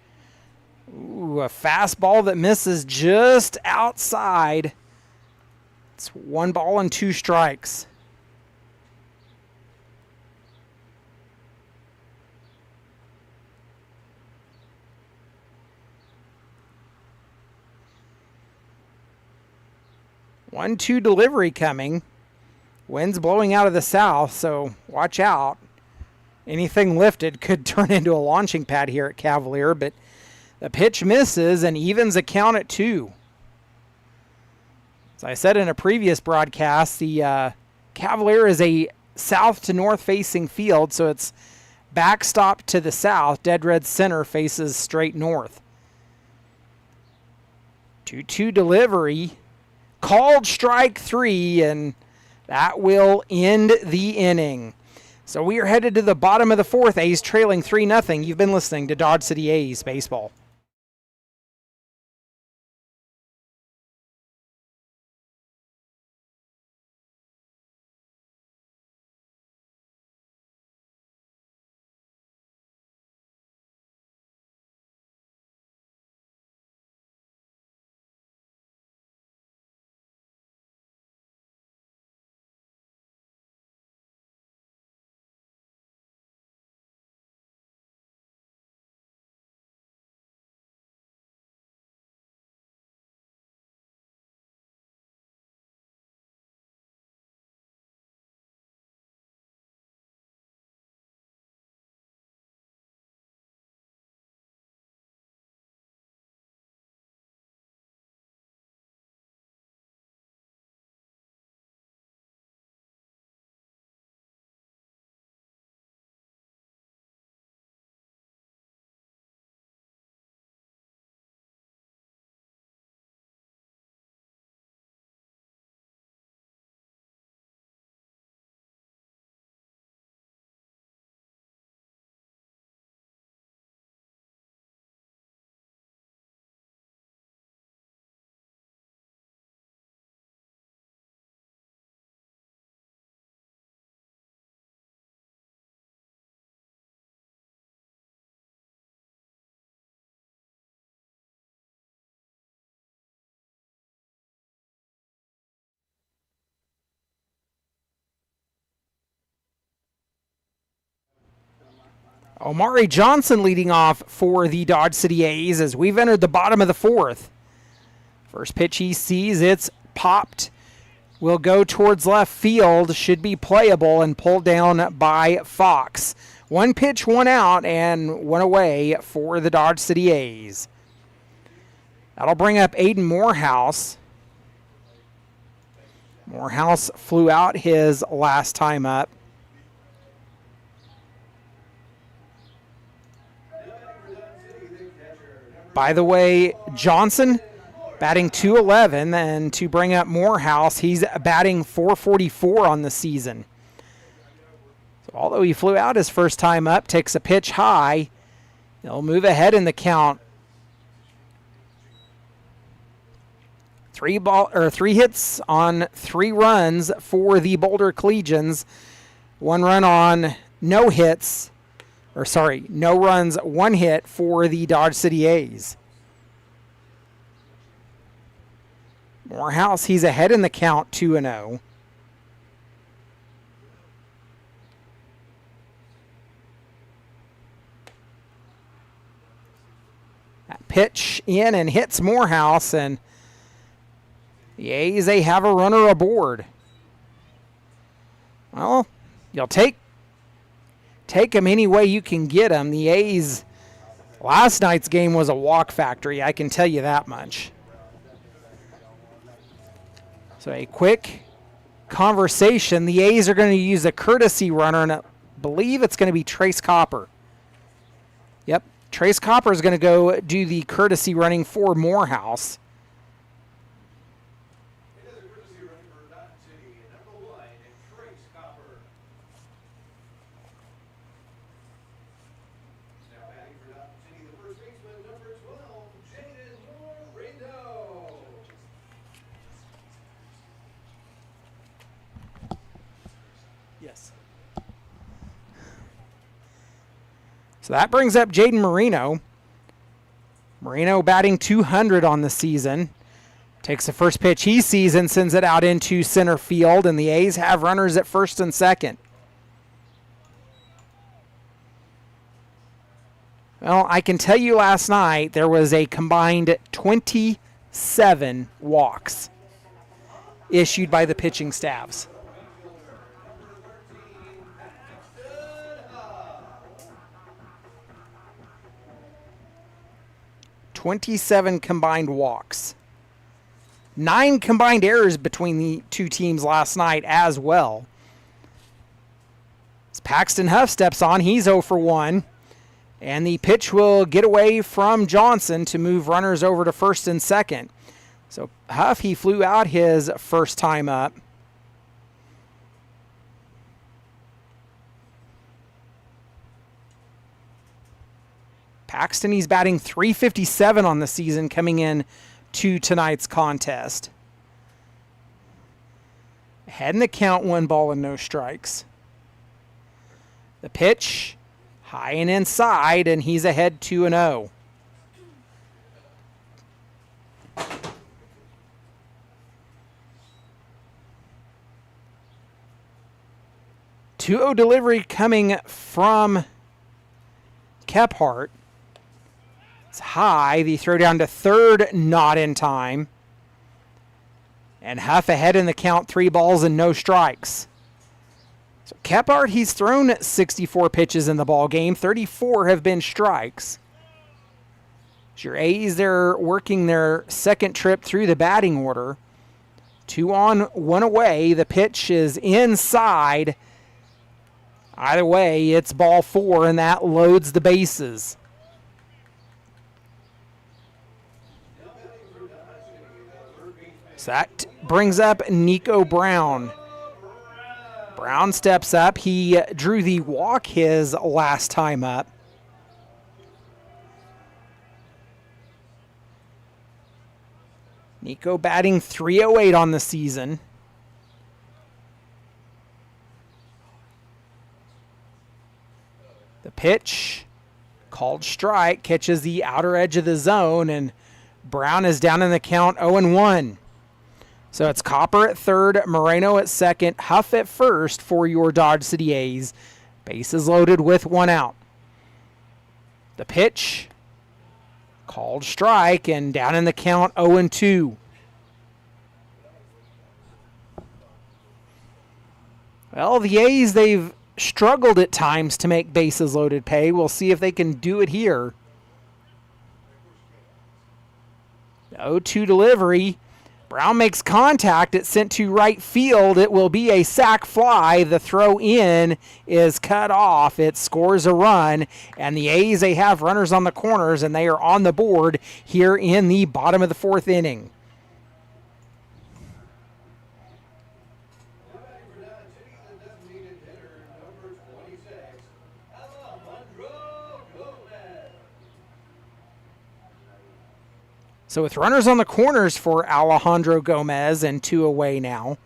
Ooh, a fastball that misses just outside. It's 1 ball and 2 strikes. One-two delivery coming. Wind's blowing out of the south, so watch out. Anything lifted could turn into a launching pad here at Cavalier, but the pitch misses and evens a count at 2. As I said in a previous broadcast, the Cavalier is a south to north facing field, so it's backstop to the south. Dead Red Center faces straight north. 2-2 delivery. Called strike 3, and that will end the inning. So we are headed to the bottom of the 4th. A's trailing 3-0. You've been listening to Dodge City A's Baseball. Omari Johnson leading off for the Dodge City A's as we've entered the bottom of the fourth. First pitch he sees, it's popped. Will go towards left field, should be playable and pulled down by Fox. One pitch, one out, and one away for the Dodge City A's. That'll bring up Aiden Morehouse. Morehouse flew out his last time up. By the way, Johnson batting .211, and to bring up Morehouse, he's batting .444 on the season. So although he flew out his first time up, takes a pitch high, he'll move ahead in the count. Three hits on 3 runs for the Boulder Collegians. 1 run on no runs, 1 hit for the Dodge City A's. Morehouse, he's ahead in the count, 2-0. That pitch in and hits Morehouse, and the A's, they have a runner aboard. Well, you'll take him any way you can get him. The A's, last night's game was a walk factory, I can tell you that much. So a quick conversation. The A's are going to use a courtesy runner, and I believe it's going to be Trace Copper. Yep, Trace Copper is going to go do the courtesy running for Morehouse. It is a courtesy run for Dodge City, number 1, and Trace Copper. Now batting for Dodge City, the first baseman, number 12, Jaden Moreno. Yes. So that brings up Jaden Moreno. Moreno batting .200 on the season. Takes the first pitch he sees and sends it out into center field, and the A's have runners at first and second. Well, I can tell you last night there was a combined 27 walks issued by the pitching staffs. 27 combined walks. 9 combined errors between the two teams last night as well. As Paxton Huff steps on, he's 0 for 1. And the pitch will get away from Johnson to move runners over to first and second. So Huff, he flew out his first time up. Paxton, he's batting .357 on the season coming in to tonight's contest. Ahead in the count, 1 ball and no strikes. The pitch, high and inside, and he's ahead 2-0. .2-0 delivery coming from Kephart. It's high. The throw down to third, not in time. And Huff ahead in the count, 3 balls and no strikes. So Kephart, he's thrown 64 pitches in the ball game. 34 have been strikes. As your A's, they're working their second trip through the batting order. 2 on, 1 away. The pitch is inside. Either way, it's ball 4, and that loads the bases. So that brings up Nico Brown. Brown steps up. He drew the walk his last time up. Nico batting .308 on the season. The pitch, called strike, catches the outer edge of the zone, and Brown is down in the count 0-1. So it's Copper at third, Moreno at second, Huff at first for your Dodge City A's. Bases loaded with 1 out. The pitch, called strike, and down in the count 0-2. Well, the A's, they've struggled at times to make bases loaded pay. We'll see if they can do it here. The 0-2 delivery. Brown makes contact. It's sent to right field. It will be a sac fly. The throw in is cut off. It scores a run. And the A's, they have runners on the corners, and they are on the board here in the bottom of the 4th inning. So with runners on the corners for Alejandro Gomez and 2 away now.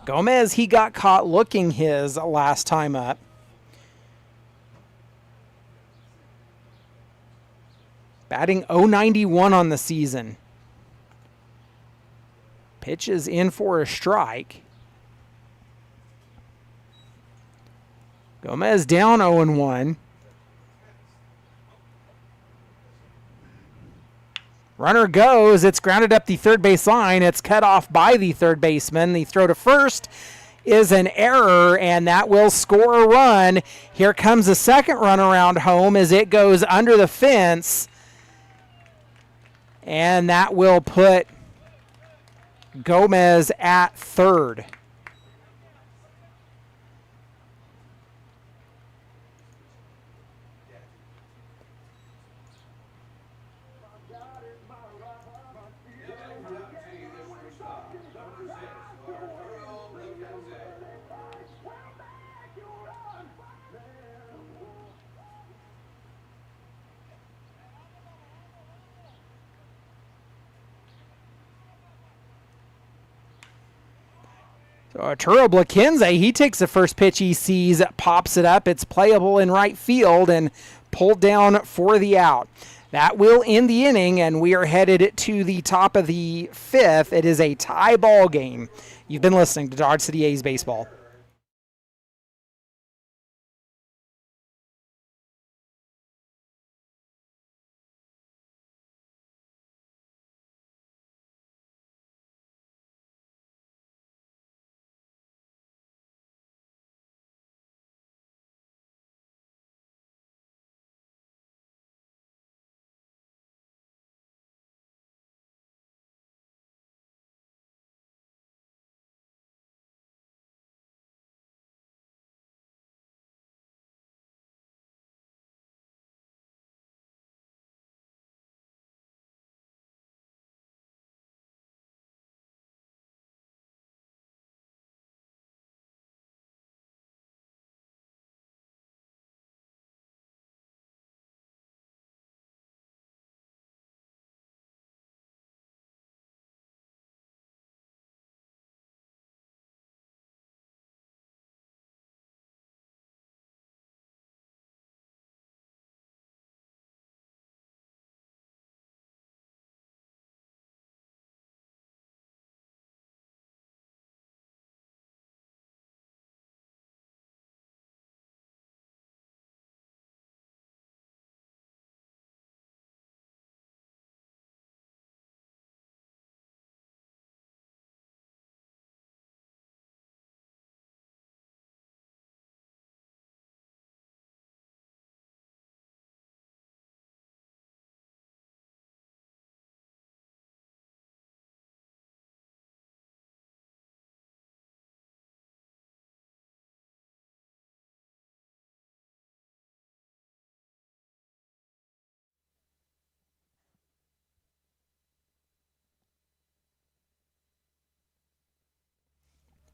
Gomez, he got caught looking his last time up. Batting .091 on the season. Pitch is in for a strike. Gomez down 0-1. Runner goes. It's grounded up the third base line. It's cut off by the third baseman. The throw to first is an error, and that will score a run. Here comes the second run around home as it goes under the fence. And that will put Gomez at third. So Arturo Blaquenze, he takes the first pitch he sees, pops it up. It's playable in right field and pulled down for the out. That will end the inning, and we are headed to the top of the 5th. It is a tie ball game. You've been listening to Dodge City A's Baseball.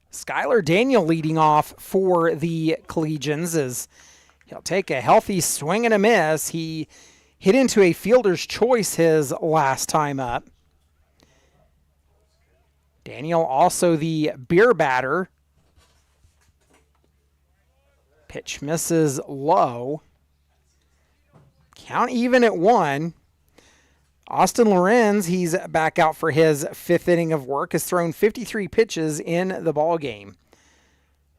Skylar Daniel leading off for the Collegians as he'll take a healthy swing and a miss. He hit into a fielder's choice his last time up. Daniel also the beer batter. Pitch misses low. Count even at 1. Austin Lorenz, he's back out for his 5th inning of work, has thrown 53 pitches in the ball game.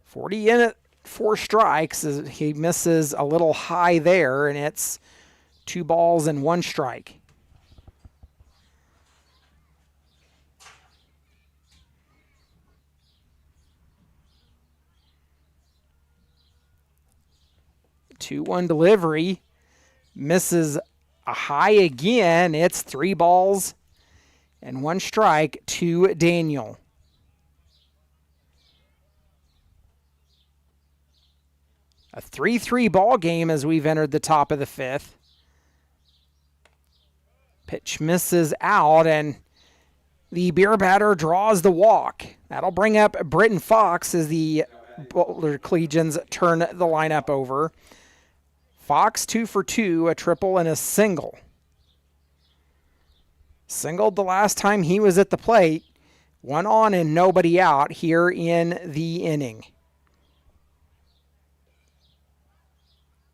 40 in it, 4 strikes. He misses a little high there, and it's 2 balls and 1 strike. Two 1 delivery. Misses a high again. It's 3 balls and 1 strike to Daniel. A 3-3 ball game as we've entered the top of the 5th. Pitch misses out, and the beer batter draws the walk. That'll bring up Britton Fox as the Boulder Collegians turn the lineup over. Fox 2 for 2, a triple and a single. Singled the last time he was at the plate. 1 on and nobody out here in the inning.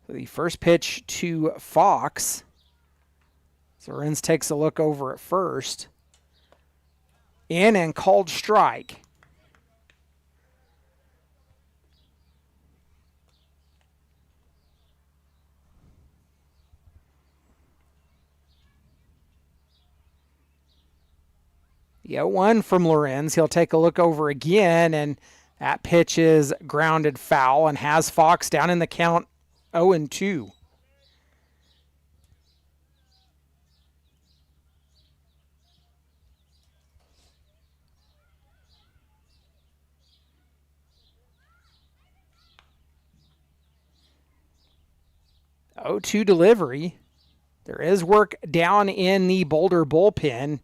The first pitch to Fox. Lorenz takes a look over at first. In and called strike. The 0-1 from Lorenz. He'll take a look over again, and that pitch is grounded foul and has Fox down in the count 0-2. Delivery. There is work down in the Boulder bullpen.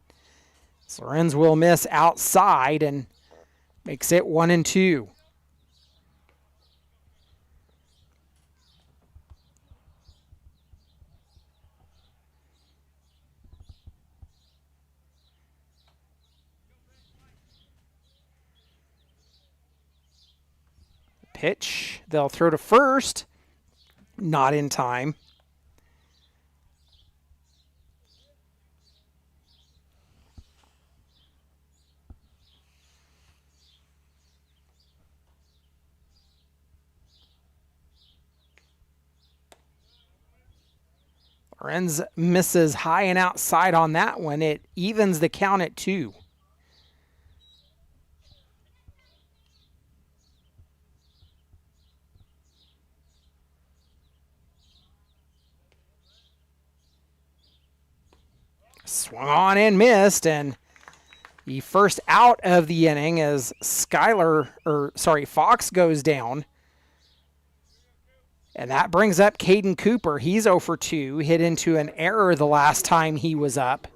Lorenz will miss outside and makes it 1-2. Pitch. They'll throw to first. Not in time. Lorenz misses high and outside on that one. It evens the count at 2. Swung on and missed, and the first out of the inning as Fox goes down. And that brings up Caden Cooper. He's 0 for 2, hit into an error the last time he was up.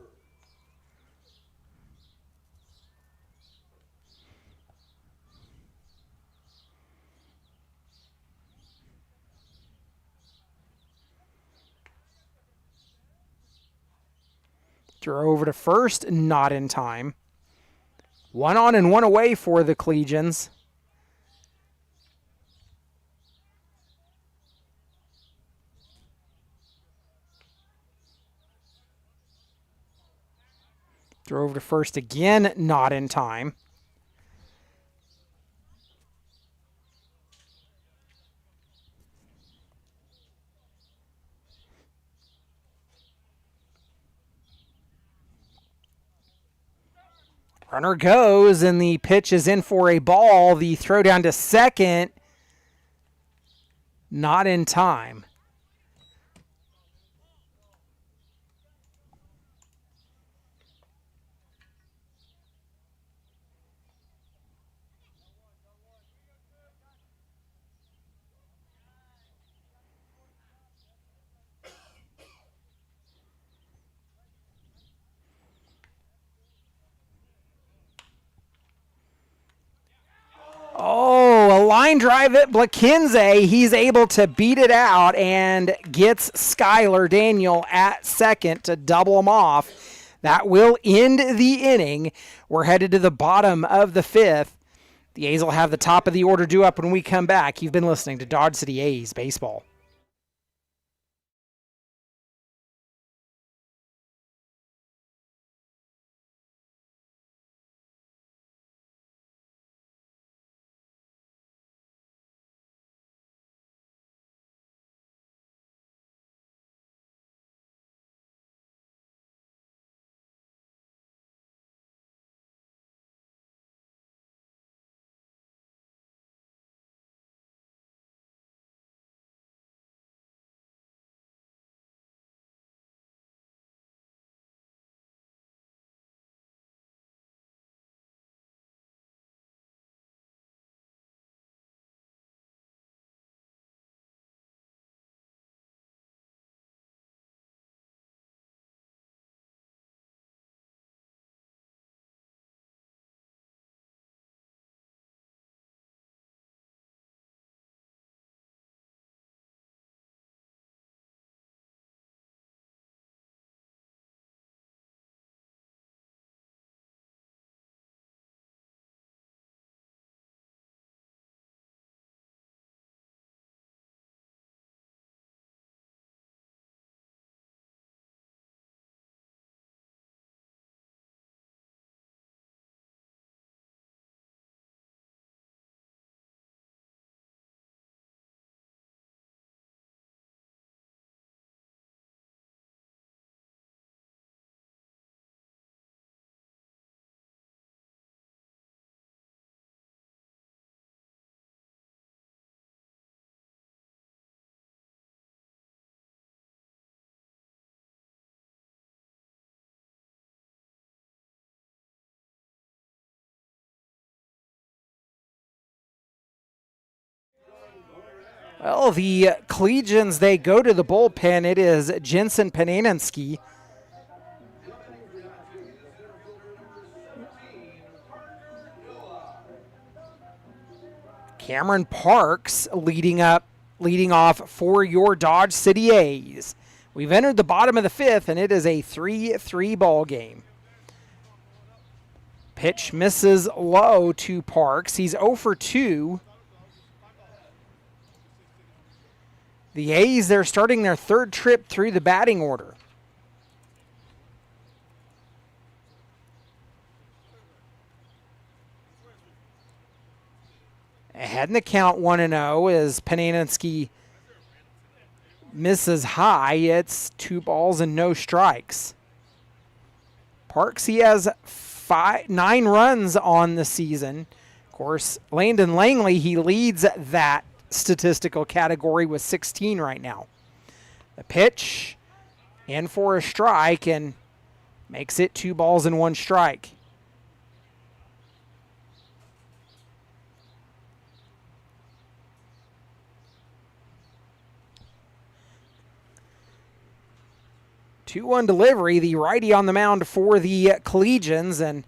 Throw over to first, not in time. 1 on and 1 away for the Collegians. Throw over to first again, not in time. Runner goes, and the pitch is in for a ball. The throw down to second, not in time. Oh, a line drive at Blakinze. He's able to beat it out and gets Skylar Daniel at second to double him off. That will end the inning. We're headed to the bottom of the 5th. The A's will have the top of the order due up when we come back. You've been listening to Dodge City A's Baseball. Well, the Collegians, they go to the bullpen. It is Jensen Pananensky. Cameron Parks leading off for your Dodge City A's. We've entered the bottom of the fifth, and it is a 3-3 ball game. Pitch misses low to Parks. He's 0 for 2. The A's, they're starting their third trip through the batting order. Ahead in the count 1-0 as Pananensky misses high. It's 2 balls and no strikes. Parks, he has 9 runs on the season. Of course, Landon Langley, he leads that statistical category with 16 right now. The pitch in for a strike and makes it 2 balls and 1 strike. Two-one delivery, the righty on the mound for the Collegians, and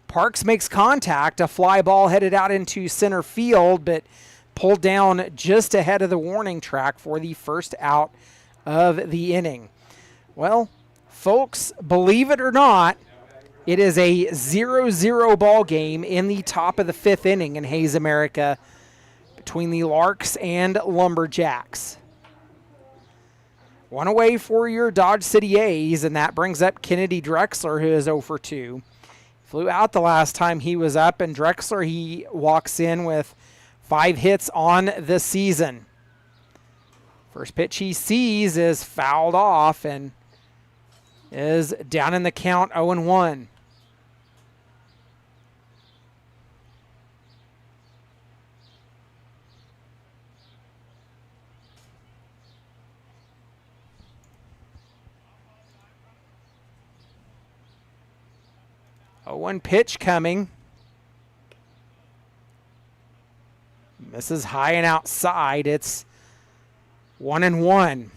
Parks makes contact. A fly ball headed out into center field, but pulled down just ahead of the warning track for the first out of the inning. Well, folks, believe it or not, it is a 0-0 ball game in the top of the 5th inning in Hayes America between the Larks and Lumberjacks. One away for your Dodge City A's, and that brings up Kennedy Drexler, who is 0 for 2. Flew out the last time he was up, and Drexler, he walks in with 5 hits on the season. First pitch he sees is fouled off and is down in the count 0-1. One pitch coming. Misses high and outside. It's 1-1.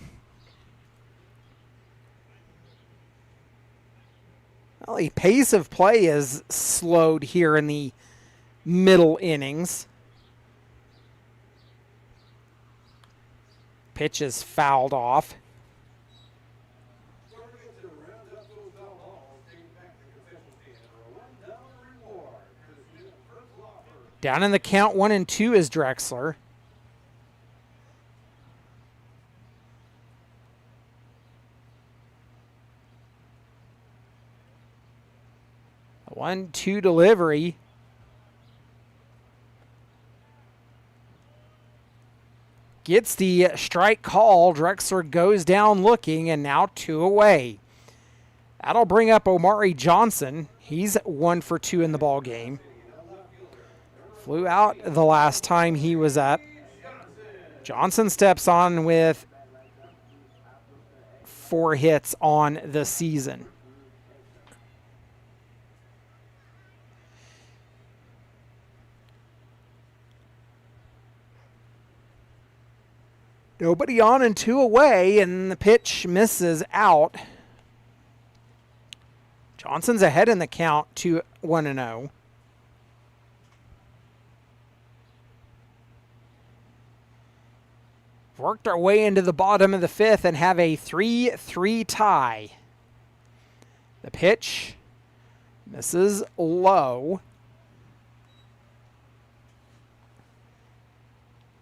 Well, the pace of play is slowed here in the middle innings. Pitch is fouled off. Down in the count 1-2 is Drexler. A 1-2 delivery. Gets the strike call. Drexler goes down looking, and now 2 away. That'll bring up Omari Johnson. He's 1 for 2 in the ball game. Flew out the last time he was up. Johnson steps on with 4 hits on the season. Nobody on and 2 away, and the pitch misses out. Johnson's ahead in the count to 1-0. Worked our way into the bottom of the 5th and have a 3-3 tie. The pitch misses low.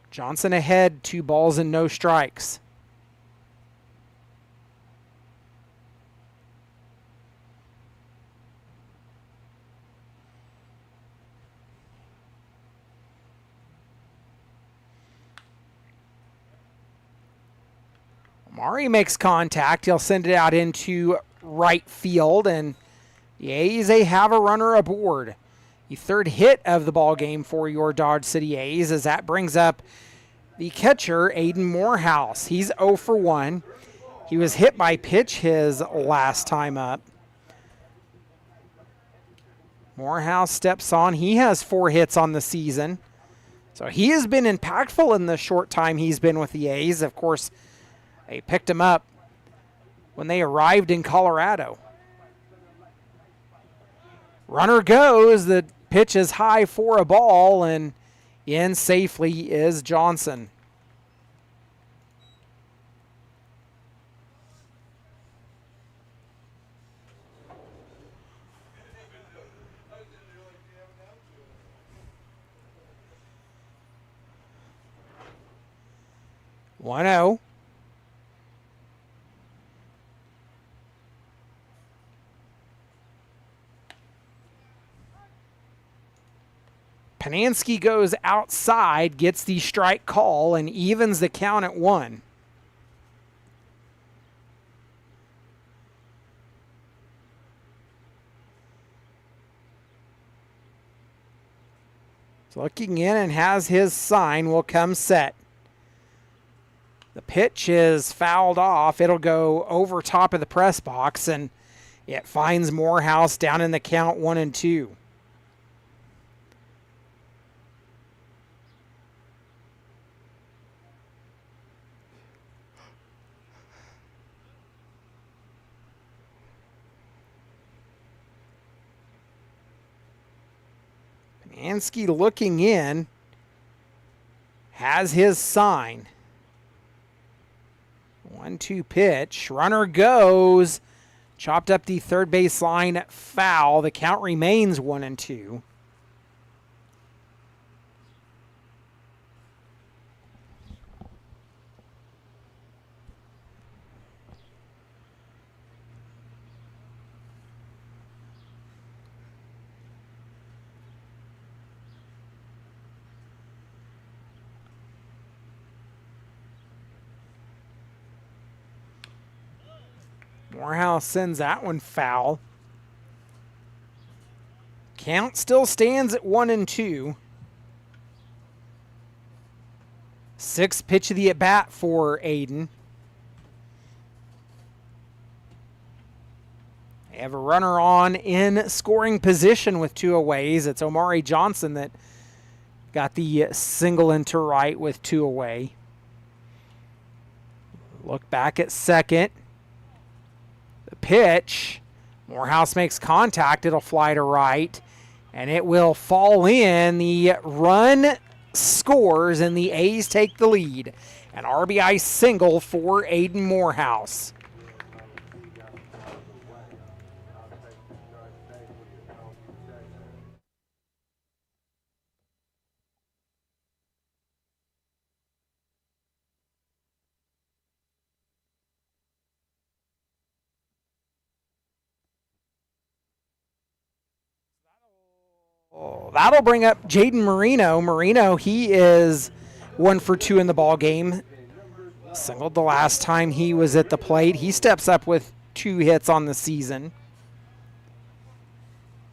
Johnson ahead, 2 balls and no strikes. Mari makes contact. He'll send it out into right field, and the A's, they have a runner aboard. The 3rd hit of the ball game for your Dodge City A's, as that brings up the catcher, Aiden Morehouse. He's 0 for 1. He was hit by pitch his last time up. Morehouse steps on. He has 4 hits on the season. So he has been impactful in the short time he's been with the A's. Of course, they picked him up when they arrived in Colorado. Runner goes. The pitch is high for a ball, and in safely is Johnson. One 0. Panansky goes outside, gets the strike call, and evens the count at 1. So looking in and has his sign, will come set. The pitch is fouled off. It'll go over top of the press box, and it finds Morehouse down in the count 1-2. Ansky looking in, has his sign. 1-2 pitch. Runner goes. Chopped up the third base line, foul. The count remains 1-2. Morehouse sends that one foul. Count still stands at 1-2. Sixth pitch of the at-bat for Aiden. They have a runner on in scoring position with 2 aways. It's Omari Johnson that got the single into right with 2 away. Look back at second. Pitch. Morehouse makes contact. It'll fly to right, and it will fall in. The run scores, and the A's take the lead. An RBI single for Aiden Morehouse. That'll bring up Jaden Marino. Marino, he is 1 for 2 in the ball game. Singled the last time he was at the plate. He steps up with 2 hits on the season.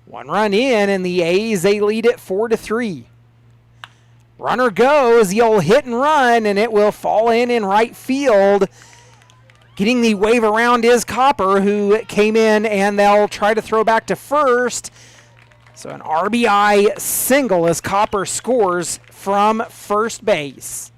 1 run in, and the A's, they lead it 4-3. Runner goes, the old hit and run, and it will fall in right field. Getting the wave around is Copper, who came in, and they'll try to throw back to first. So an RBI single as Copper scores from first base.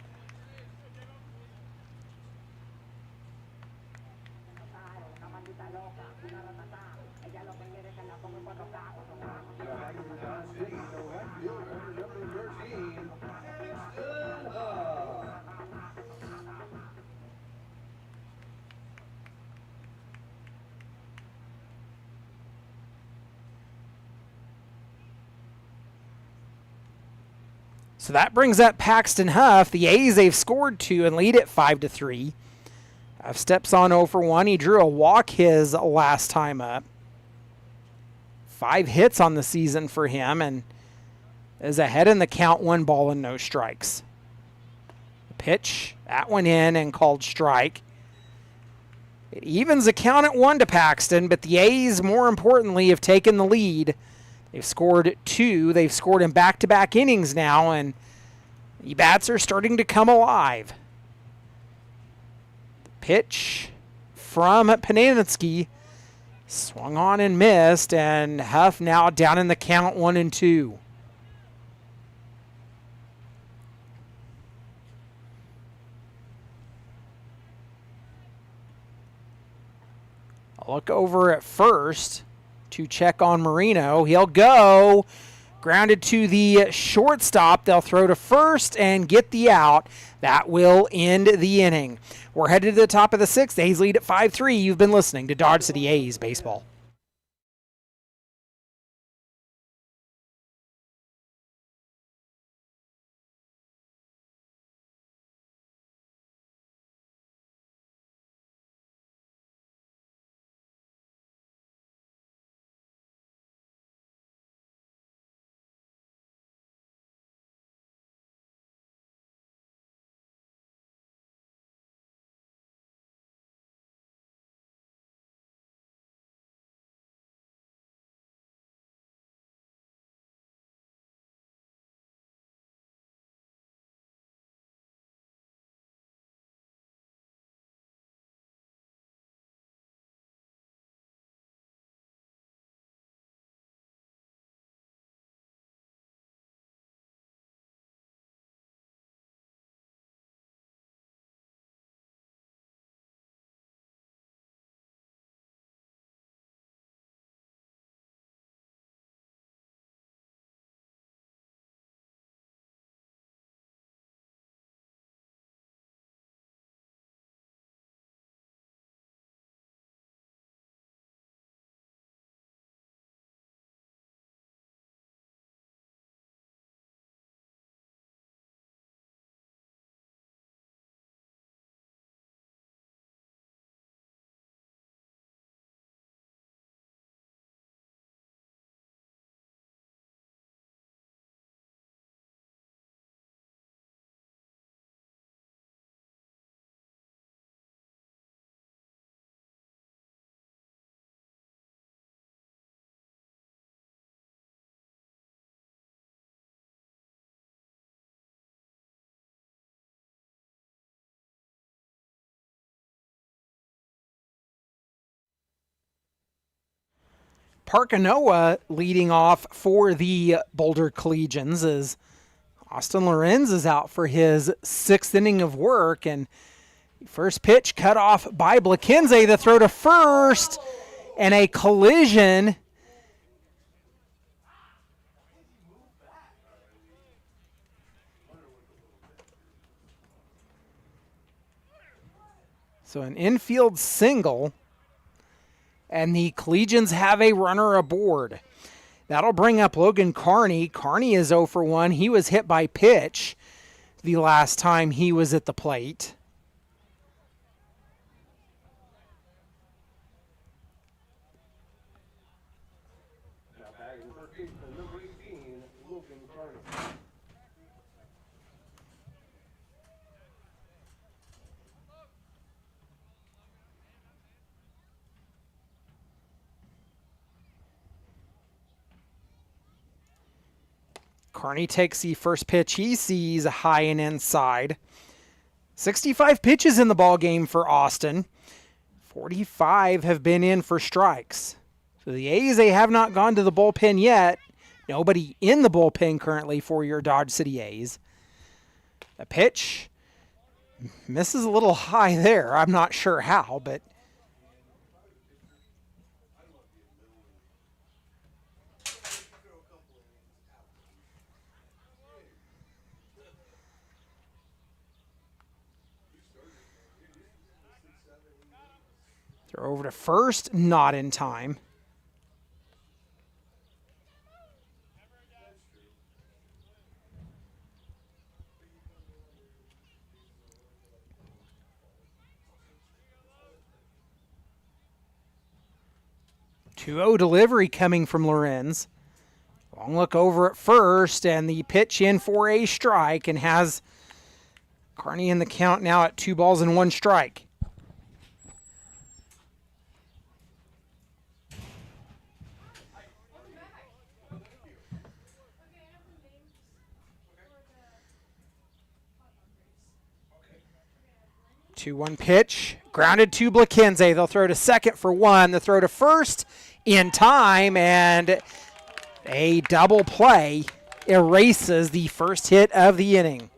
So that brings up Paxton Huff. The A's, they've scored 2 and lead it 5-3. Huff steps on 0 for 1. He drew a walk his last time up. 5 hits on the season for him, and is ahead in the count, 1 ball and no strikes. The pitch, that one in and called strike. It evens the count at 1 to Paxton, but the A's, more importantly, have taken the lead. They've scored 2. They've scored in back-to-back innings now, and the bats are starting to come alive. The pitch from Panansky swung on and missed, and Huff now down in the count 1-2. I'll look over at first to check on Marino. He'll go. Grounded to the shortstop. They'll throw to first and get the out. That will end the inning. We're headed to the top of the sixth. A's lead at 5-3. You've been listening to Dodge City A's Baseball. Parkanoa leading off for the Boulder Collegians as Austin Lorenz is out for his sixth inning of work. And first pitch cut off by Blakenze. The throw to first and a collision. So an infield single. And the Collegians have a runner aboard. That'll bring up Logan Carney. Carney is 0 for 1. He was hit by pitch the last time he was at the plate. Now batting for number 18, Logan Carney. Carney takes the first pitch he sees high and inside. 65 pitches in the ball game for Austin. 45 have been in for strikes. So the A's, they have not gone to the bullpen yet. Nobody in the bullpen currently for your Dodge City A's. The pitch misses a little high there. I'm not sure how, but throw over to first, not in time. Two-0 delivery coming from Lorenz. Long look over at first, and the pitch in for a strike, and has Carney in the count now at 2 balls and 1 strike. Two-one pitch, grounded to Blakenze. They'll throw to second for 1. The throw to first in time, and a double play erases the first hit of the inning.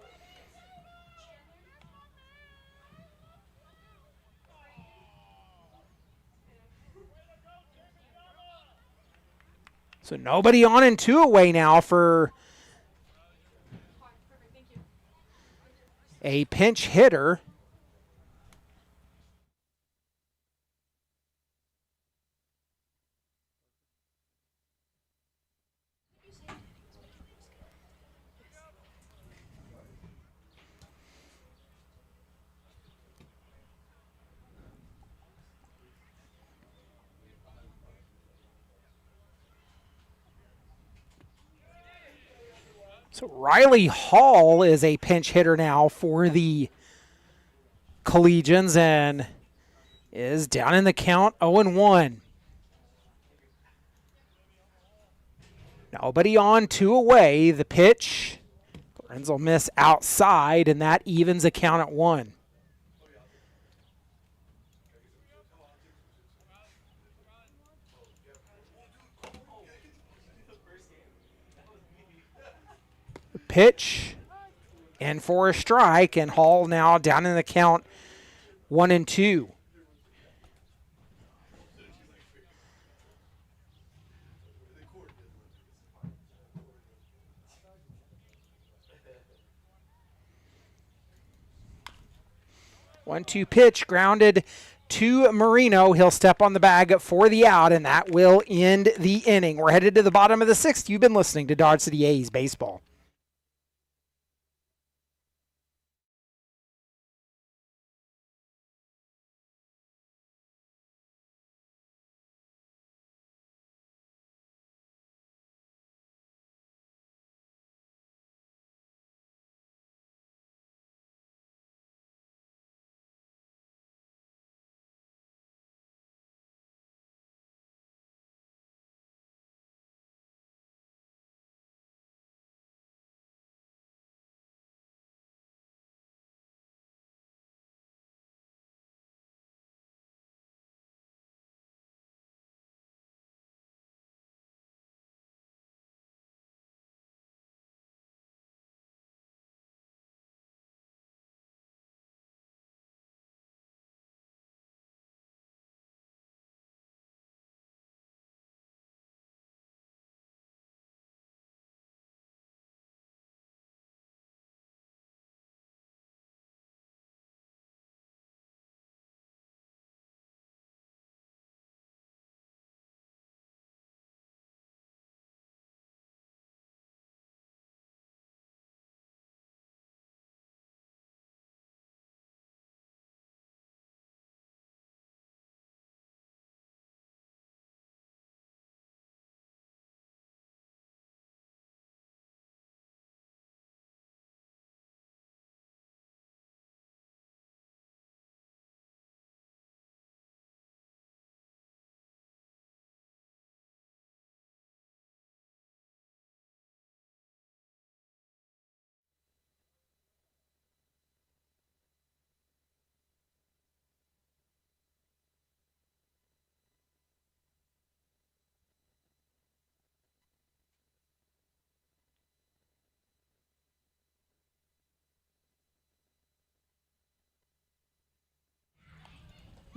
So nobody on and 2 away now for a pinch hitter. So Riley Hall is a pinch hitter now for the Collegians and is down in the count 0-1. Nobody on, 2 away. The pitch. Lorenz will miss outside, and that evens the count at 1. The pitch, and for a strike, and Hall now down in the count 1-2. One-two pitch grounded to Marino. He'll step on the bag for the out, and that will end the inning. We're headed to the bottom of the 6th. You've been listening to Dodge City A's baseball.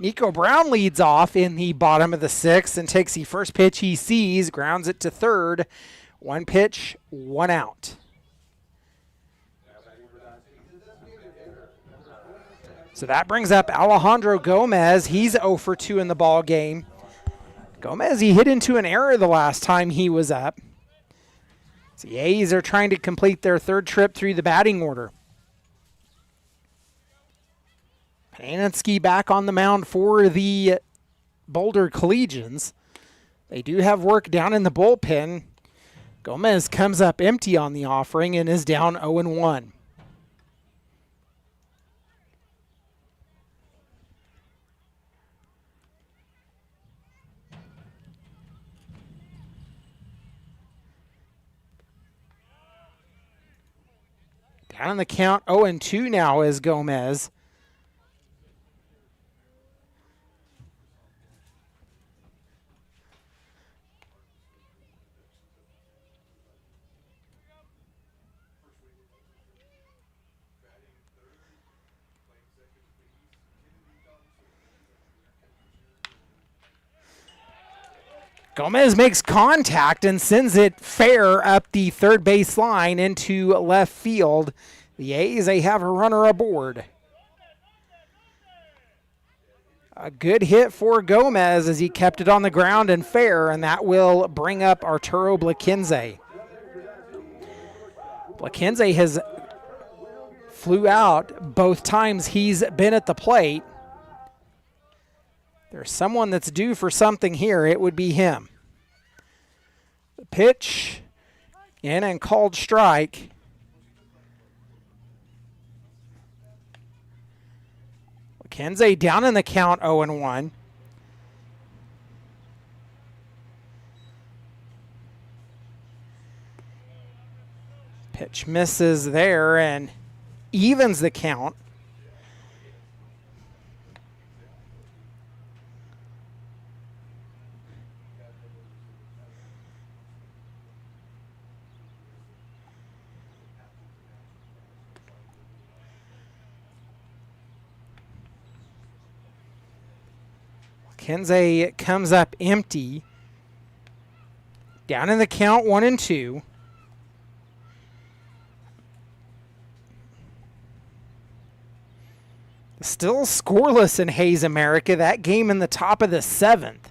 Nico Brown leads off in the bottom of the 6th and takes the first pitch he sees, grounds it to third. 1 pitch, 1 out. So that brings up Alejandro Gomez. He's 0 for 2 in the ball game. Gomez, he hit into an error the last time he was up. So the A's are trying to complete their 3rd trip through the batting order. Paninsky back on the mound for the Boulder Collegians. They do have work down in the bullpen. Gomez comes up empty on the offering and is down 0-1. Down in the count 0-2 now is Gomez. Gomez makes contact and sends it fair up the third base line into left field. The A's, they have a runner aboard. A good hit for Gomez as he kept it on the ground and fair, and that will bring up Arturo Blaquenze. Blaquenze has flew out both times he's been at the plate. There's someone that's due for something here. It would be him. The pitch in and called strike. Blaquenze down in the count 0-1. Pitch misses there and evens the count. Kenze comes up empty. Down in the count 1-2. Still scoreless in Hayes America. That game in the top of the 7th.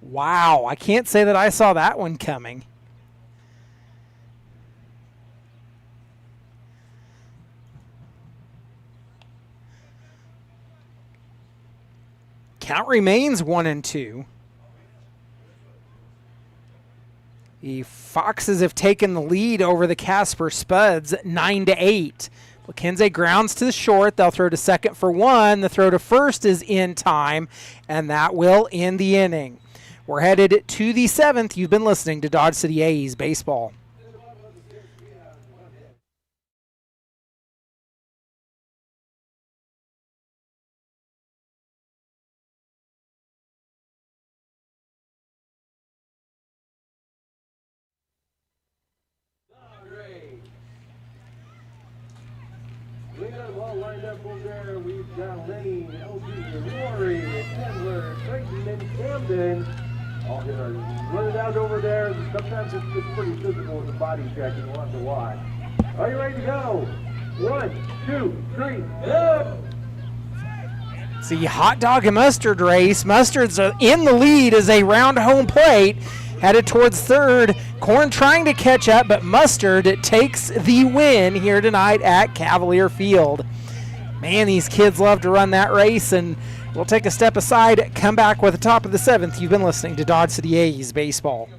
Wow, I can't say that I saw that one coming. Count remains 1-2. The Foxes have taken the lead over the Casper Spuds 9-8. Blaquenze grounds to the short. They'll throw to second for one. The throw to first is in time, and that will end the inning. We're headed to the 7th. You've been listening to Dodge City A's Baseball. We got them all lined up over there. We've got Lenny, LG, Rory, Chandler, Creighton, and Camden. All running out over there. Sometimes it's pretty physical with the body checking. We'll have to watch. Are you ready to go? 1, 2, 3, go! It's the hot dog and mustard race. Mustard's in the lead as they round home plate. Headed towards third. Corn trying to catch up, but Mustard takes the win here tonight at Cavalier Field. Man, these kids love to run that race, and we'll take a step aside, come back with the top of the 7th. You've been listening to Dodge City A's Baseball.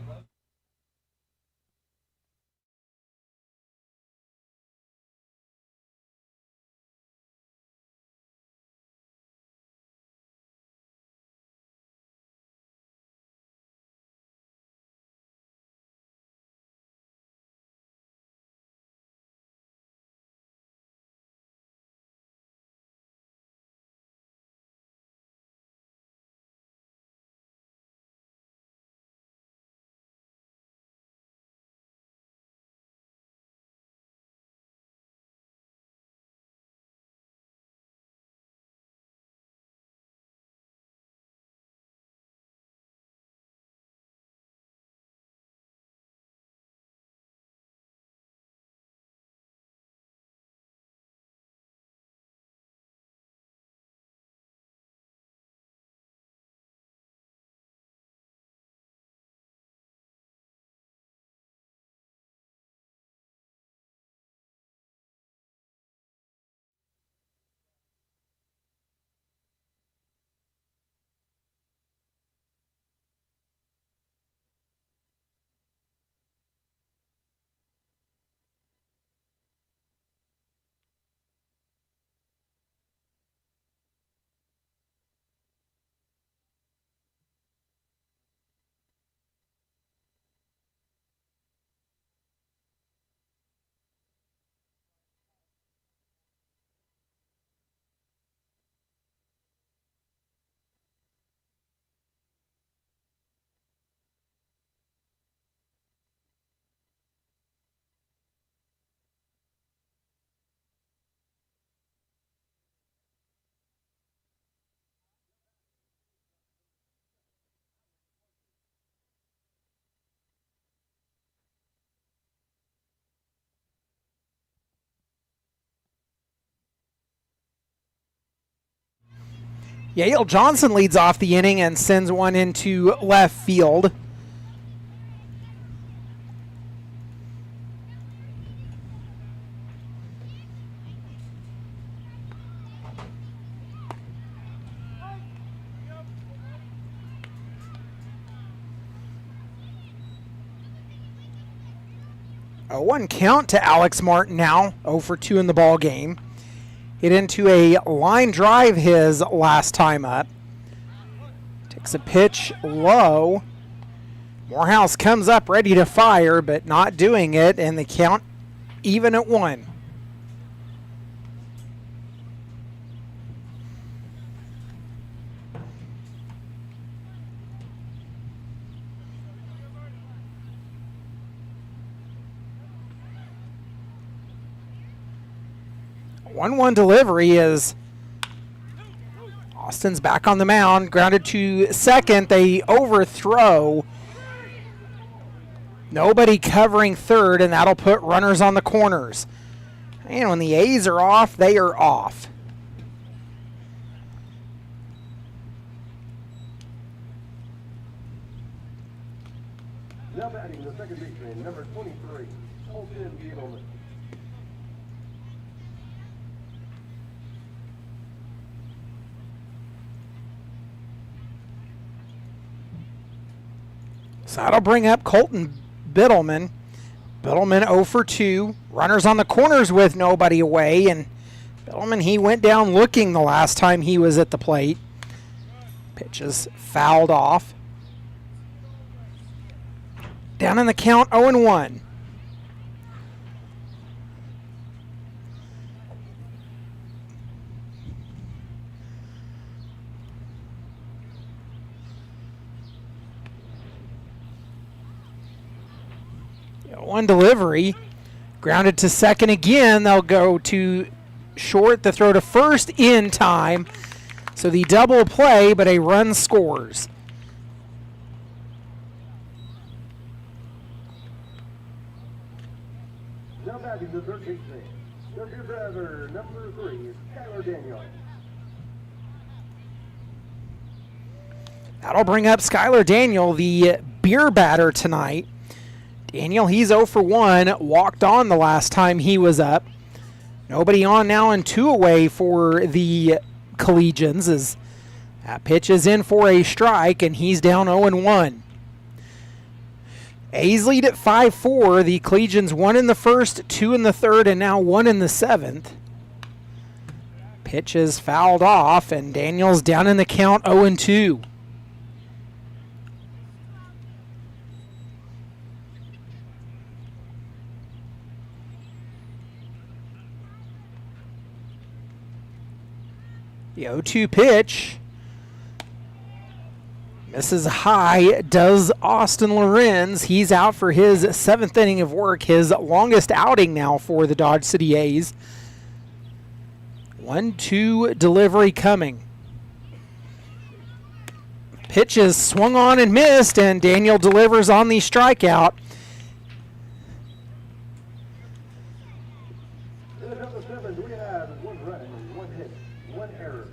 Yale Johnson leads off the inning and sends one into left field. A 1 count to Alex Martin now, 0 for 2 in the ball game. Hit into a line drive his last time up. Takes a pitch low. Morehouse comes up ready to fire, but not doing it, and the count even at 1. One delivery is Austin's back on the mound, grounded to second. They overthrow. Nobody covering third, and that'll put runners on the corners. And when the A's are off, they are off. Now batting the second baseman, number 23, Colton Gableman. So that'll bring up Colton Biddleman. Biddleman 0 for 2. Runners on the corners with nobody away. And Biddleman, he went down looking the last time he was at the plate. Pitch is fouled off. Down in the count, 0-1. One delivery, grounded to second again. They'll go to short. The throw to first in time. So the double play, but a run scores. Now batting the third baseman, Dr. Driver, number 3, Skylar Daniel. That'll bring up Skylar Daniel, the beer batter tonight. Daniel, he's 0 for 1, walked on the last time he was up. Nobody on now and 2 away for the Collegians as that pitch is in for a strike, and he's down 0-1. A's lead at 5-4. The Collegians 1 in the first, 2 in the third, and now 1 in the seventh. Pitch is fouled off, and Daniel's down in the count 0-2. The 0-2 pitch misses high, does Austin Lorenz. He's out for his 7th inning of work, his longest outing now for the Dodge City A's. 1-2 delivery coming. Pitch is swung on and missed, and Daniel delivers on the strikeout. In the top of 7, we have 1 run, 1 hit, 1 error.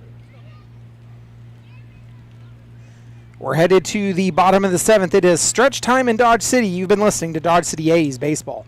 We're headed to the bottom of the 7th. It is stretch time in Dodge City. You've been listening to Dodge City A's Baseball.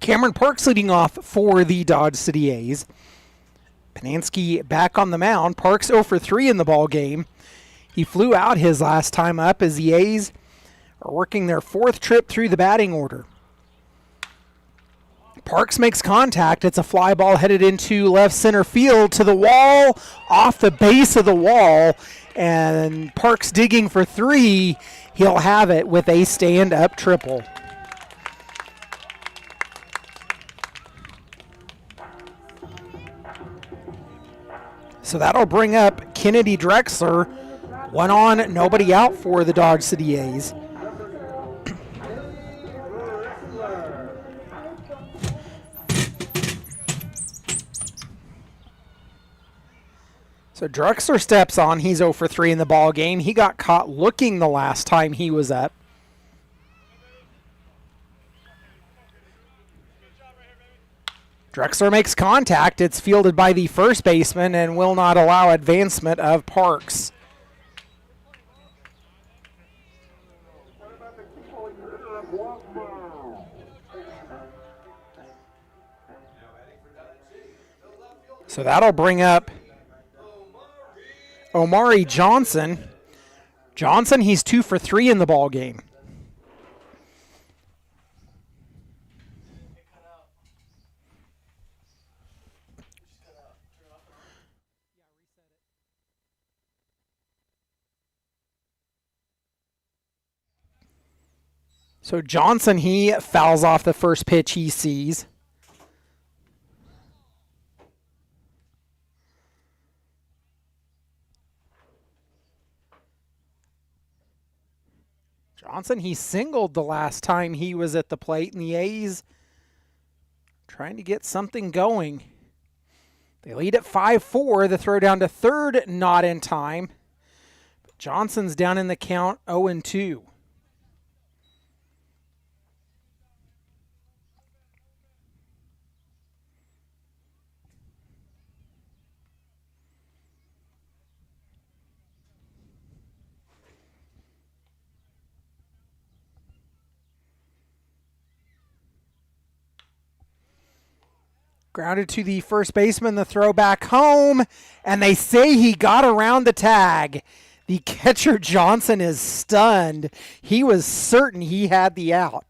Cameron Parks leading off for the Dodge City A's. Panansky back on the mound. Parks 0 for 3 in the ball game. He flew out his last time up as the A's are working their 4th trip through the batting order. Parks makes contact. It's a fly ball headed into left center field to the wall, off the base of the wall, and Parks digging for 3. He'll have it with a stand-up triple. So that'll bring up Kennedy Drexler. 1 on, nobody out for the Dodge City A's. So Drexler steps on. He's 0 for 3 in the ball game. He got caught looking the last time he was up. Drexler makes contact. It's fielded by the first baseman and will not allow advancement of Parks. So that'll bring up Omari Johnson. Johnson, he's 2 for 3 in the ball game. So Johnson, he fouls off the first pitch he sees. Johnson, he singled the last time he was at the plate, and the A's trying to get something going. They lead at 5-4. The throw down to third, not in time. But Johnson's down in the count 0-2. Grounded to the first baseman, the throw back home, and they say he got around the tag. The catcher Johnson is stunned. He was certain he had the out.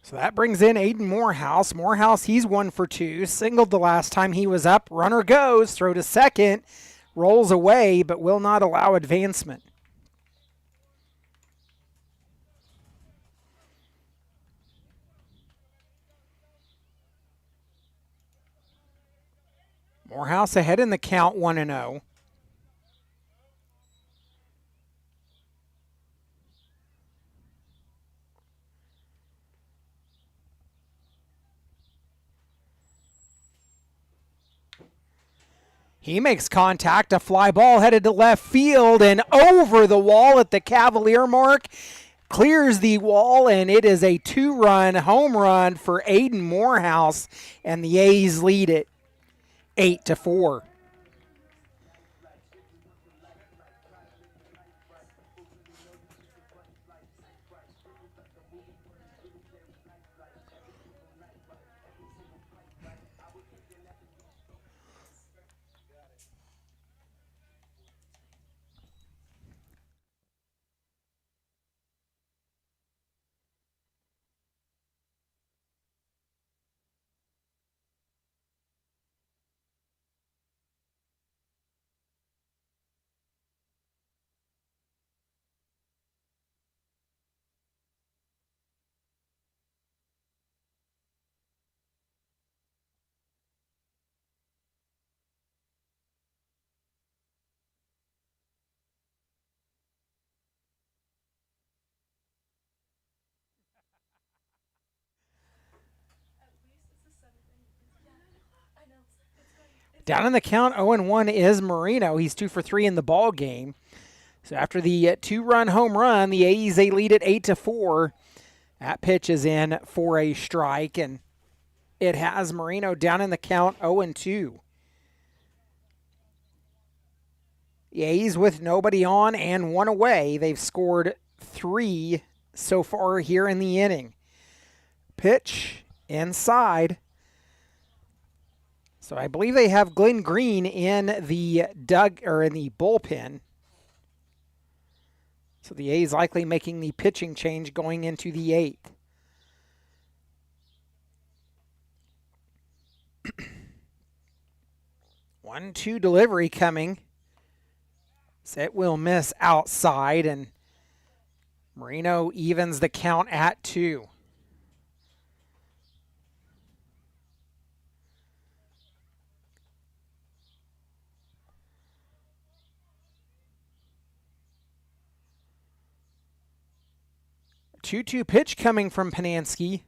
So that brings in Aiden Morehouse. Morehouse, he's 1 for 2. Singled the last time he was up. Runner goes, throw to second, rolls away, but will not allow advancement. Morehouse ahead in the count, 1-0. He makes contact, a fly ball headed to left field and over the wall at the Cavalier mark. Clears the wall, and it is a 2-run home run for Aiden Morehouse, and the A's lead it 8-4. Down in the count, 0-1 is Marino. He's 2 for 3 in the ball game. So after the 2-run home run, the A's, they lead it 8-4. That pitch is in for a strike, and it has Marino down in the count 0-2. The A's with nobody on and one away. They've scored 3 so far here in the inning. Pitch inside. So I believe they have Glenn Green in the in the bullpen. So the A's likely making the pitching change going into the 8th. One-two delivery coming. It will miss outside, and Marino evens the count at 2. Two-two pitch coming from Panansky.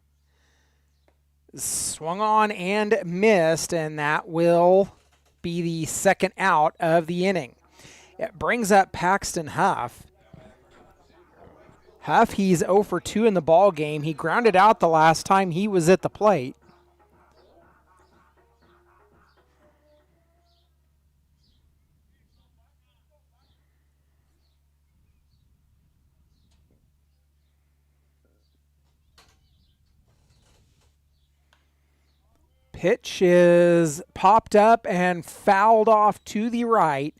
Swung on and missed, and that will be the second out of the inning. It brings up Paxton Huff. Huff, he's 0 for 2 in the ball game. He grounded out the last time he was at the plate. Pitch is popped up and fouled off to the right.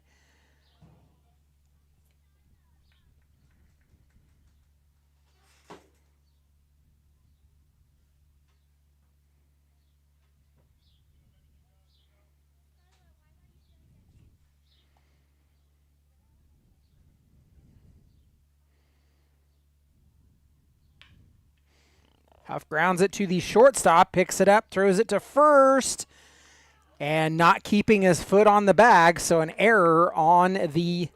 Huff grounds it to the shortstop, picks it up, throws it to first, and not keeping his foot on the bag, so an error on the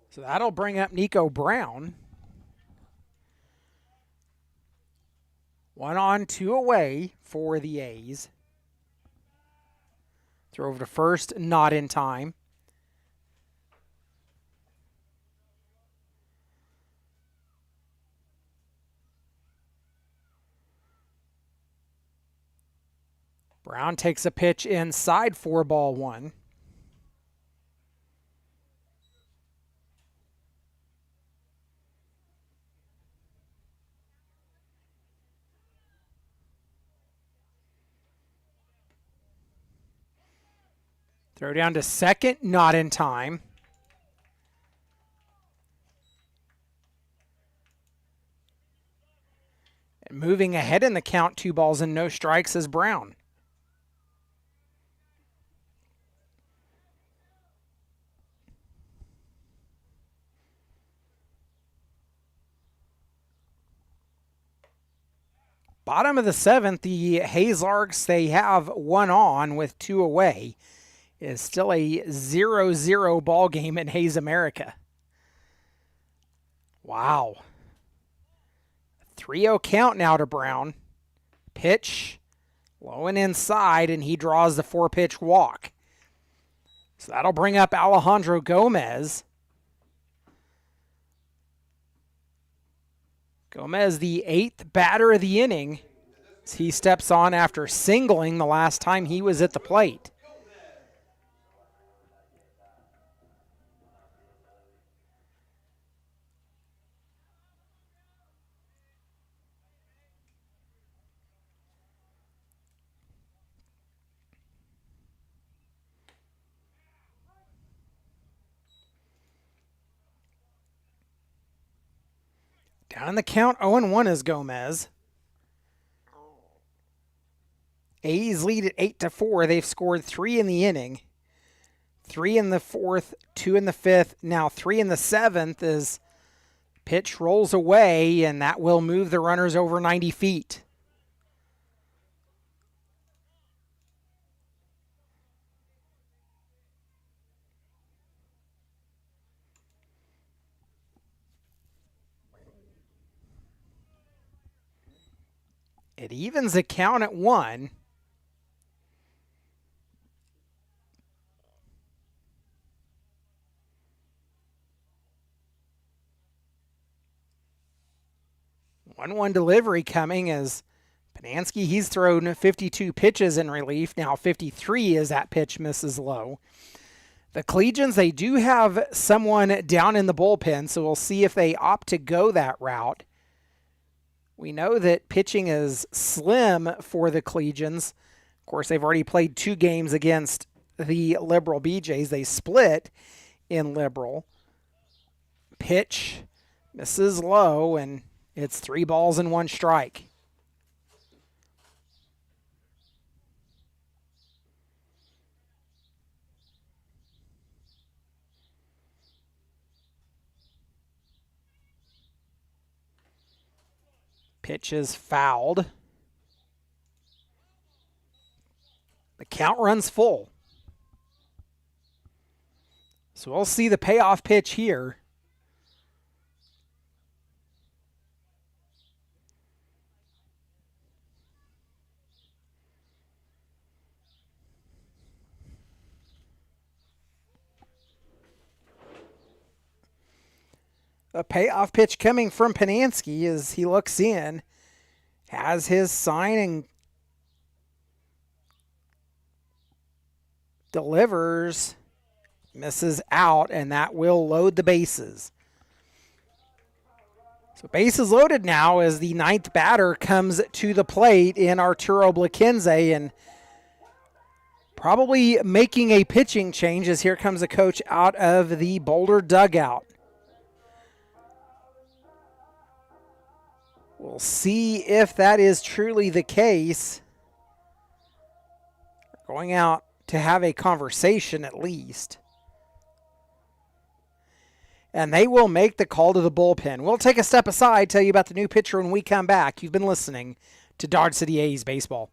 so that'll bring up Nico Brown. 1 on, 2 away for the A's. Throw over to first, not in time. Brown takes a pitch inside, 4-1. Throw down to second, not in time. And moving ahead in the count, 2 balls and no strikes is Brown. Bottom of the 7th, the Hazelarks, they have 1 on with 2 away. Is still a 0-0 ball game in Hayes America. Wow. 3-0 count now to Brown. Pitch, low and inside, and he draws the 4-pitch walk. So that'll bring up Alejandro Gomez. Gomez, the 8th batter of the inning, as he steps on after singling the last time he was at the plate. Down the count, 0-1 is Gomez. A's lead at 8-4. They've scored 3 in the inning. 3 in the 4th, 2 in the 5th, now 3 in the 7th as pitch rolls away, and that will move the runners over 90 feet. It evens the count at 1. One delivery coming as Panansky, he's thrown 52 pitches in relief. Now 53 as that pitch misses low. The Collegians, they do have someone down in the bullpen, so we'll see if they opt to go that route. We know that pitching is slim for the Collegians. Of course, they've already played 2 games against the Liberal BJs. They split in Liberal. Pitch misses low, and it's 3 balls and 1 strike. Pitch is fouled. The count runs full. So we'll see the payoff pitch here. A payoff pitch coming from Panansky as he looks in, has his sign and delivers, misses out, and that will load the bases. So bases loaded now as the 9th batter comes to the plate in Arturo Blaquenze, and probably making a pitching change as here comes the coach out of the Boulder dugout. We'll see if that is truly the case. Going out to have a conversation at least. And they will make the call to the bullpen. We'll take a step aside, tell you about the new pitcher when we come back. You've been listening to Dodge City A's Baseball.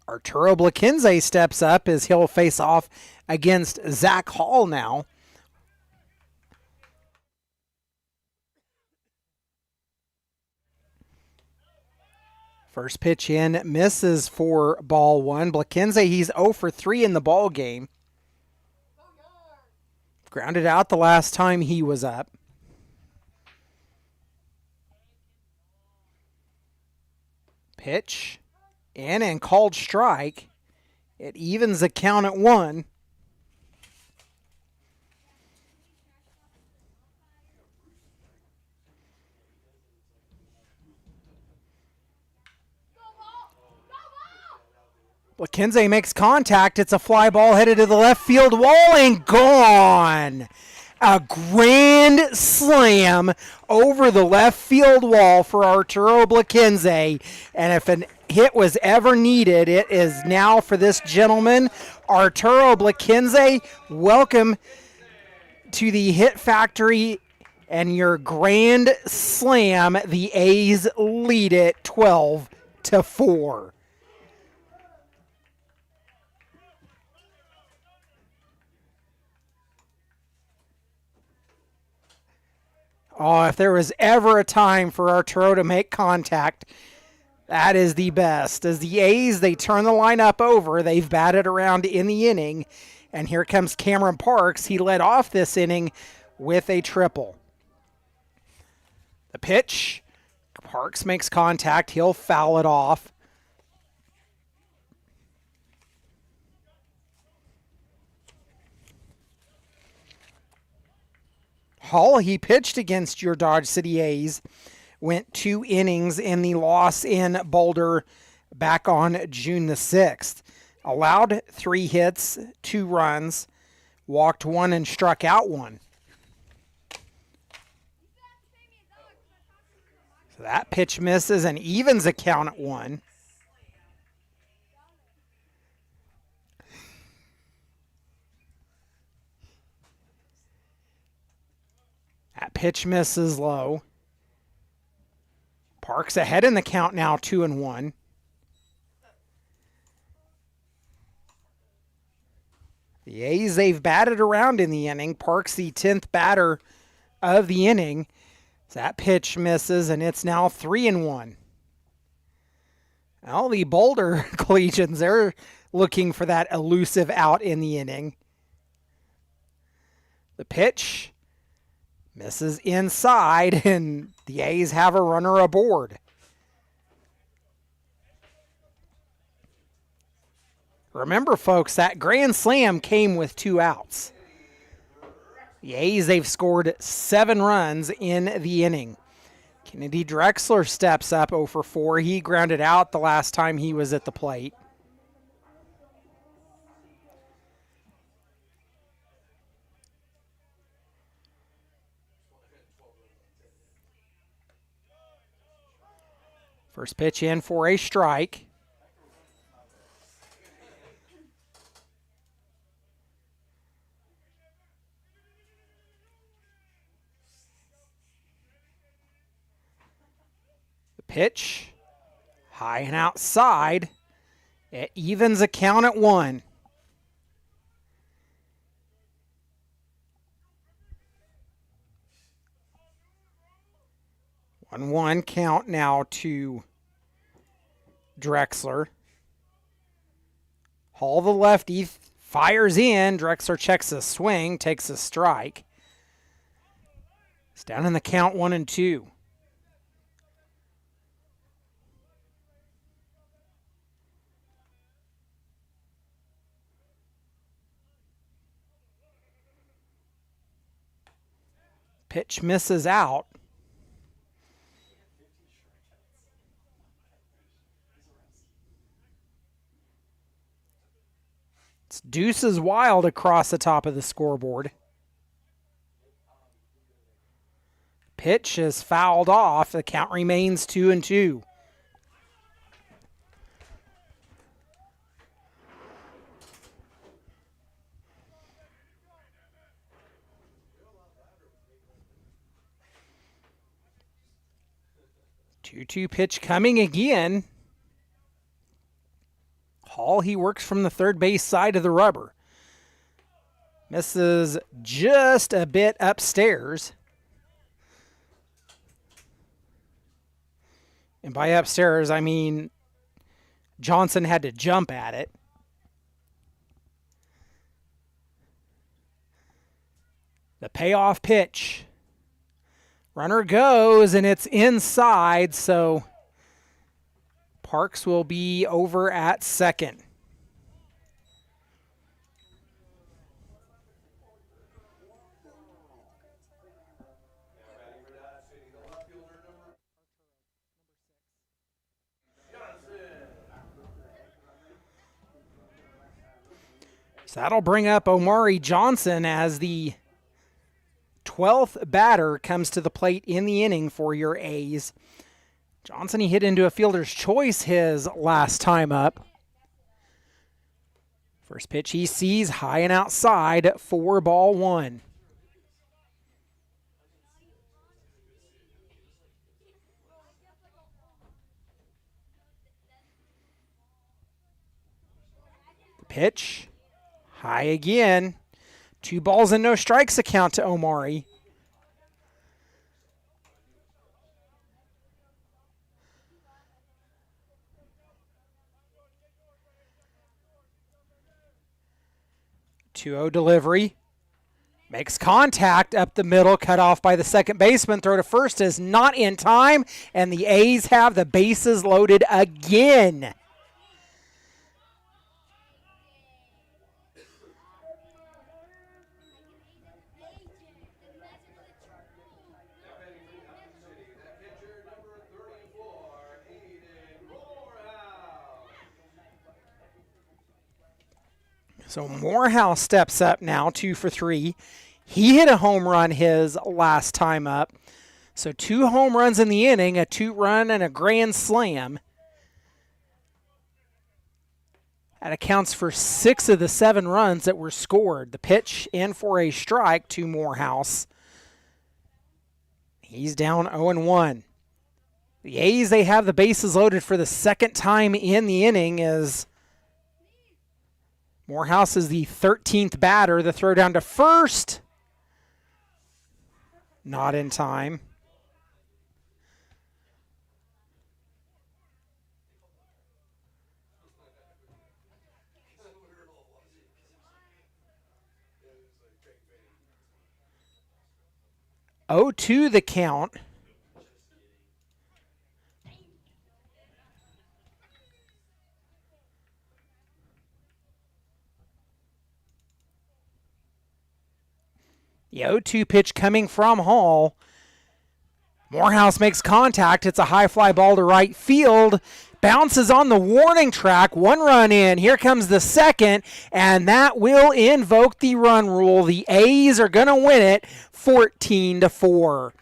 Arturo Blaquenze steps up as he'll face off against Zach Hall now. First pitch in, misses for ball 1. Blaquenze, he's 0 for 3 in the ball game. Grounded out the last time he was up. Pitch in and called strike. It evens the count at 1. McKenzie makes contact. It's a fly ball headed to the left field wall and gone. A grand slam over the left field wall for Arturo McKenzie. And if an hit was ever needed, it is now for this gentleman, Arturo McKenzie. Welcome to the Hit Factory and your grand slam. The A's lead it 12-4. Oh, if there was ever a time for Arturo to make contact, that is the best. As the A's, they turn the lineup over. They've batted around in the inning. And here comes Cameron Parks. He led off this inning with a triple. The pitch. Parks makes contact. He'll foul it off. Hall, he pitched against your Dodge City A's, went 2 innings in the loss in Boulder back on June the 6th. Allowed 3 hits, 2 runs, walked 1 and struck out 1. So that pitch misses and evens the count at 1. That pitch misses low. Parks ahead in the count now, 2-1. The A's, they've batted around in the inning. Parks, the 10th batter of the inning. That pitch misses, and it's now 3-1. Well, the Boulder Collegians, they're looking for that elusive out in the inning. The pitch misses inside, and the A's have a runner aboard. Remember, folks, that grand slam came with 2 outs. The A's, they've scored 7 runs in the inning. Kennedy Drexler steps up 0 for 4. He grounded out the last time he was at the plate. First pitch in for a strike. The pitch, high and outside. It evens the count at 1. One count now to Drexler. Hall the lefty fires in. Drexler checks a swing, takes a strike. It's down in the count 1-2. Pitch misses out. It's deuces wild across the top of the scoreboard. Pitch is fouled off. The count remains 2-2. Two pitch coming again. Hall, he works from the third base side of the rubber. Misses just a bit upstairs. And by upstairs, I mean Johnson had to jump at it. The payoff pitch. Runner goes, and it's inside, so Parks will be over at second. So that'll bring up Omari Johnson as the 12th batter comes to the plate in the inning for your A's. Johnson, he hit into a fielder's choice his last time up. First pitch he sees high and outside, 4-1. The pitch, high again. 2 balls and no strikes account to Omari. Delivery. Makes contact up the middle, cut off by the second baseman. Throw to first is not in time, and the A's have the bases loaded again. So Morehouse steps up now, 2 for 3. He hit a home run his last time up. So 2 home runs in the inning, a 2-run and a grand slam. That accounts for 6 of the 7 runs that were scored. The pitch in for a strike to Morehouse. He's down 0-1. The A's, they have the bases loaded for the second time in the inning as Morehouse is the 13th batter. The throw down to first. Not in time. Oh, 2 the count. The 0-2 pitch coming from Hall. Morehouse makes contact. It's a high fly ball to right field. Bounces on the warning track. 1 run in. Here comes the second, and that will invoke the run rule. The A's are going to win it 14-4.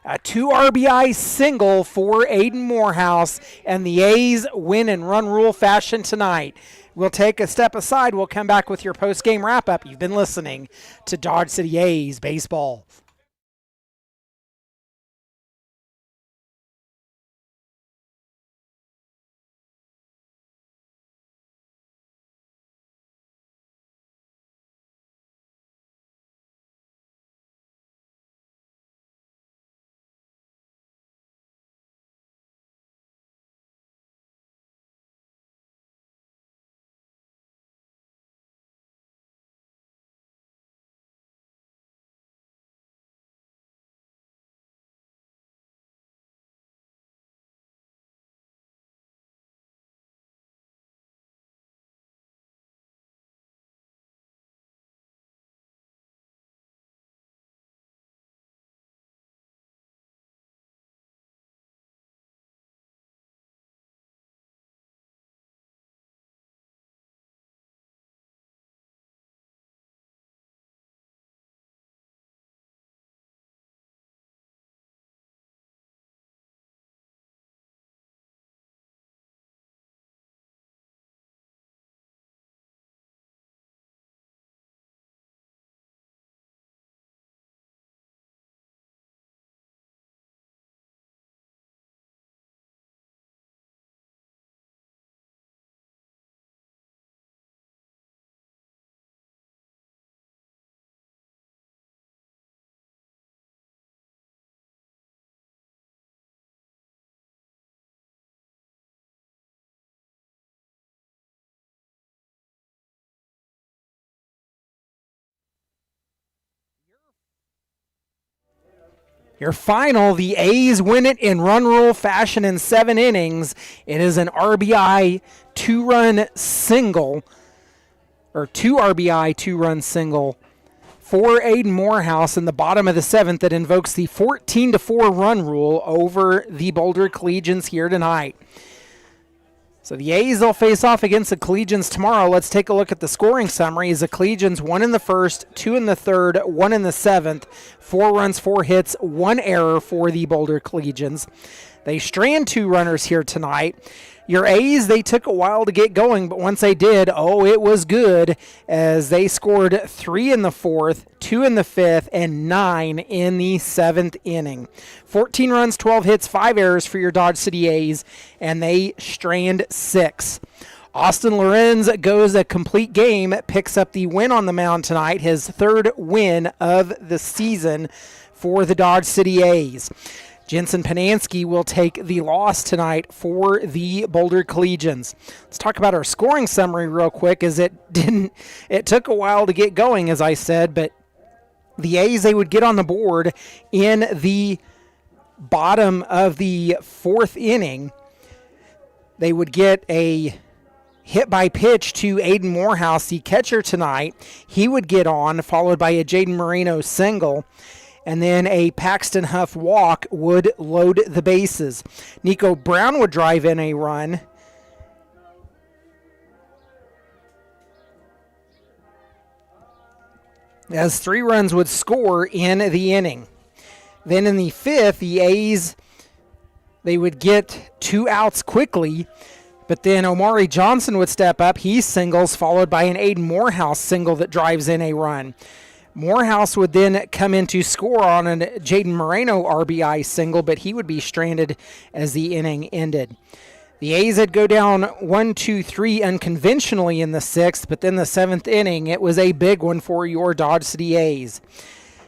A 2 RBI single for Aiden Morehouse, and the A's win in run rule fashion tonight. We'll take a step aside. We'll come back with your post-game wrap-up. You've been listening to Dodge City A's Baseball. Your final, the A's win it in run rule fashion in 7 innings. It is an RBI 2-run single, or 2 RBI 2-run single for Aiden Morehouse in the bottom of the 7th that invokes the 14-4 run rule over the Boulder Collegians here tonight. So the A's will face off against the Collegians tomorrow. Let's take a look at the scoring summary. The Collegians 1 in the first, 2 in the third, 1 in the 7th, 4 runs, 4 hits, 1 error for the Boulder Collegians. They strand 2 runners here tonight. Your A's, they took a while to get going, but once they did, it was good, as they scored 3 in the 4th, 2 in the 5th, and 9 in the 7th inning. 14 runs, 12 hits, 5 errors for your Dodge City A's, and they strand 6. Austin Lorenz goes a complete game, picks up the win on the mound tonight, his 3rd win of the season for the Dodge City A's. Jensen Panansky will take the loss tonight for the Boulder Collegians. Let's talk about our scoring summary real quick, as it took a while to get going, as I said, but the A's, they would get on the board in the bottom of the 4th inning. They would get a hit by pitch to Aiden Morehouse, the catcher tonight. He would get on, followed by a Jaden Marino single. And then a Paxton Huff walk would load the bases. Nico Brown would drive in a run. As 3 runs would score in the inning. Then in the 5th, the A's, they would get 2 outs quickly. But then Omari Johnson would step up. He singles, followed by an Aiden Morehouse single that drives in a run. Morehouse would then come in to score on a Jaden Moreno RBI single, but he would be stranded as the inning ended. The A's would go down 1-2-3 unconventionally in the 6th, but then the 7th inning, it was a big one for your Dodge City A's.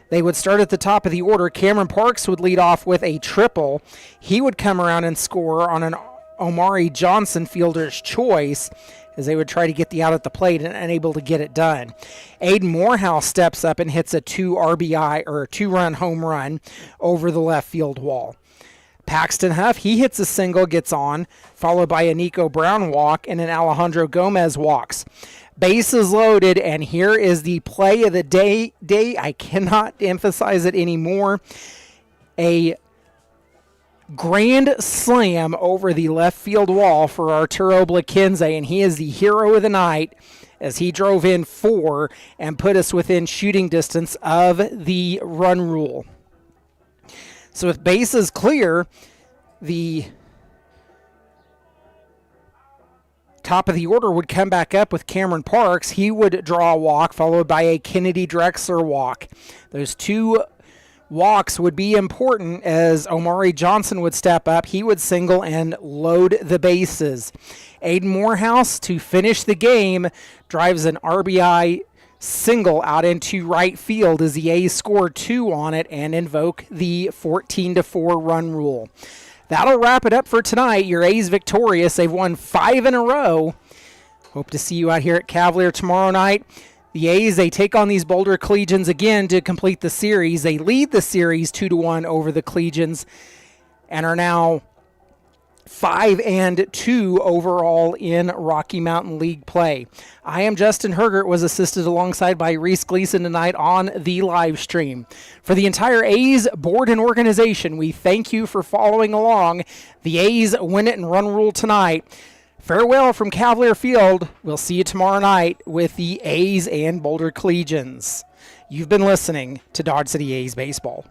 They would start at the top of the order. Cameron Parks would lead off with a triple. He would come around and score on an Omari Johnson fielder's choice, as they would try to get the out at the plate and unable to get it done. Aiden Morehouse steps up and hits a 2 RBI, or a 2-run home run over the left field wall. Paxton Huff, he hits a single, gets on, followed by a Nico Brown walk and an Alejandro Gomez walks. Bases loaded, and here is the play of the day. I cannot emphasize it anymore. A grand slam over the left field wall for Arturo Blakenze, and he is the hero of the night, as he drove in 4 and put us within shooting distance of the run rule. So with bases clear, the top of the order would come back up with Cameron Parks. He would draw a walk, followed by a Kennedy Drexler walk. Those 2 walks would be important, as Omari Johnson would step up. He would single and load the bases. Aiden Morehouse, to finish the game, drives an RBI single out into right field, as the A's score 2 on it and invoke the 14-4 run rule. That'll wrap it up for tonight. Your A's victorious. They've won 5 in a row. Hope to see you out here at Cavalier tomorrow night. The A's, they take on these Boulder Collegians again to complete the series. They lead the series 2-1 over the Collegians and are now 5-2 overall in Rocky Mountain League play. I am Justin Hergert, was assisted alongside by Reese Gleason tonight on the live stream. For the entire A's board and organization, we thank you for following along. The A's win it and run rule tonight. Farewell from Cavalier Field. We'll see you tomorrow night with the A's and Boulder Collegians. You've been listening to Dodge City A's Baseball.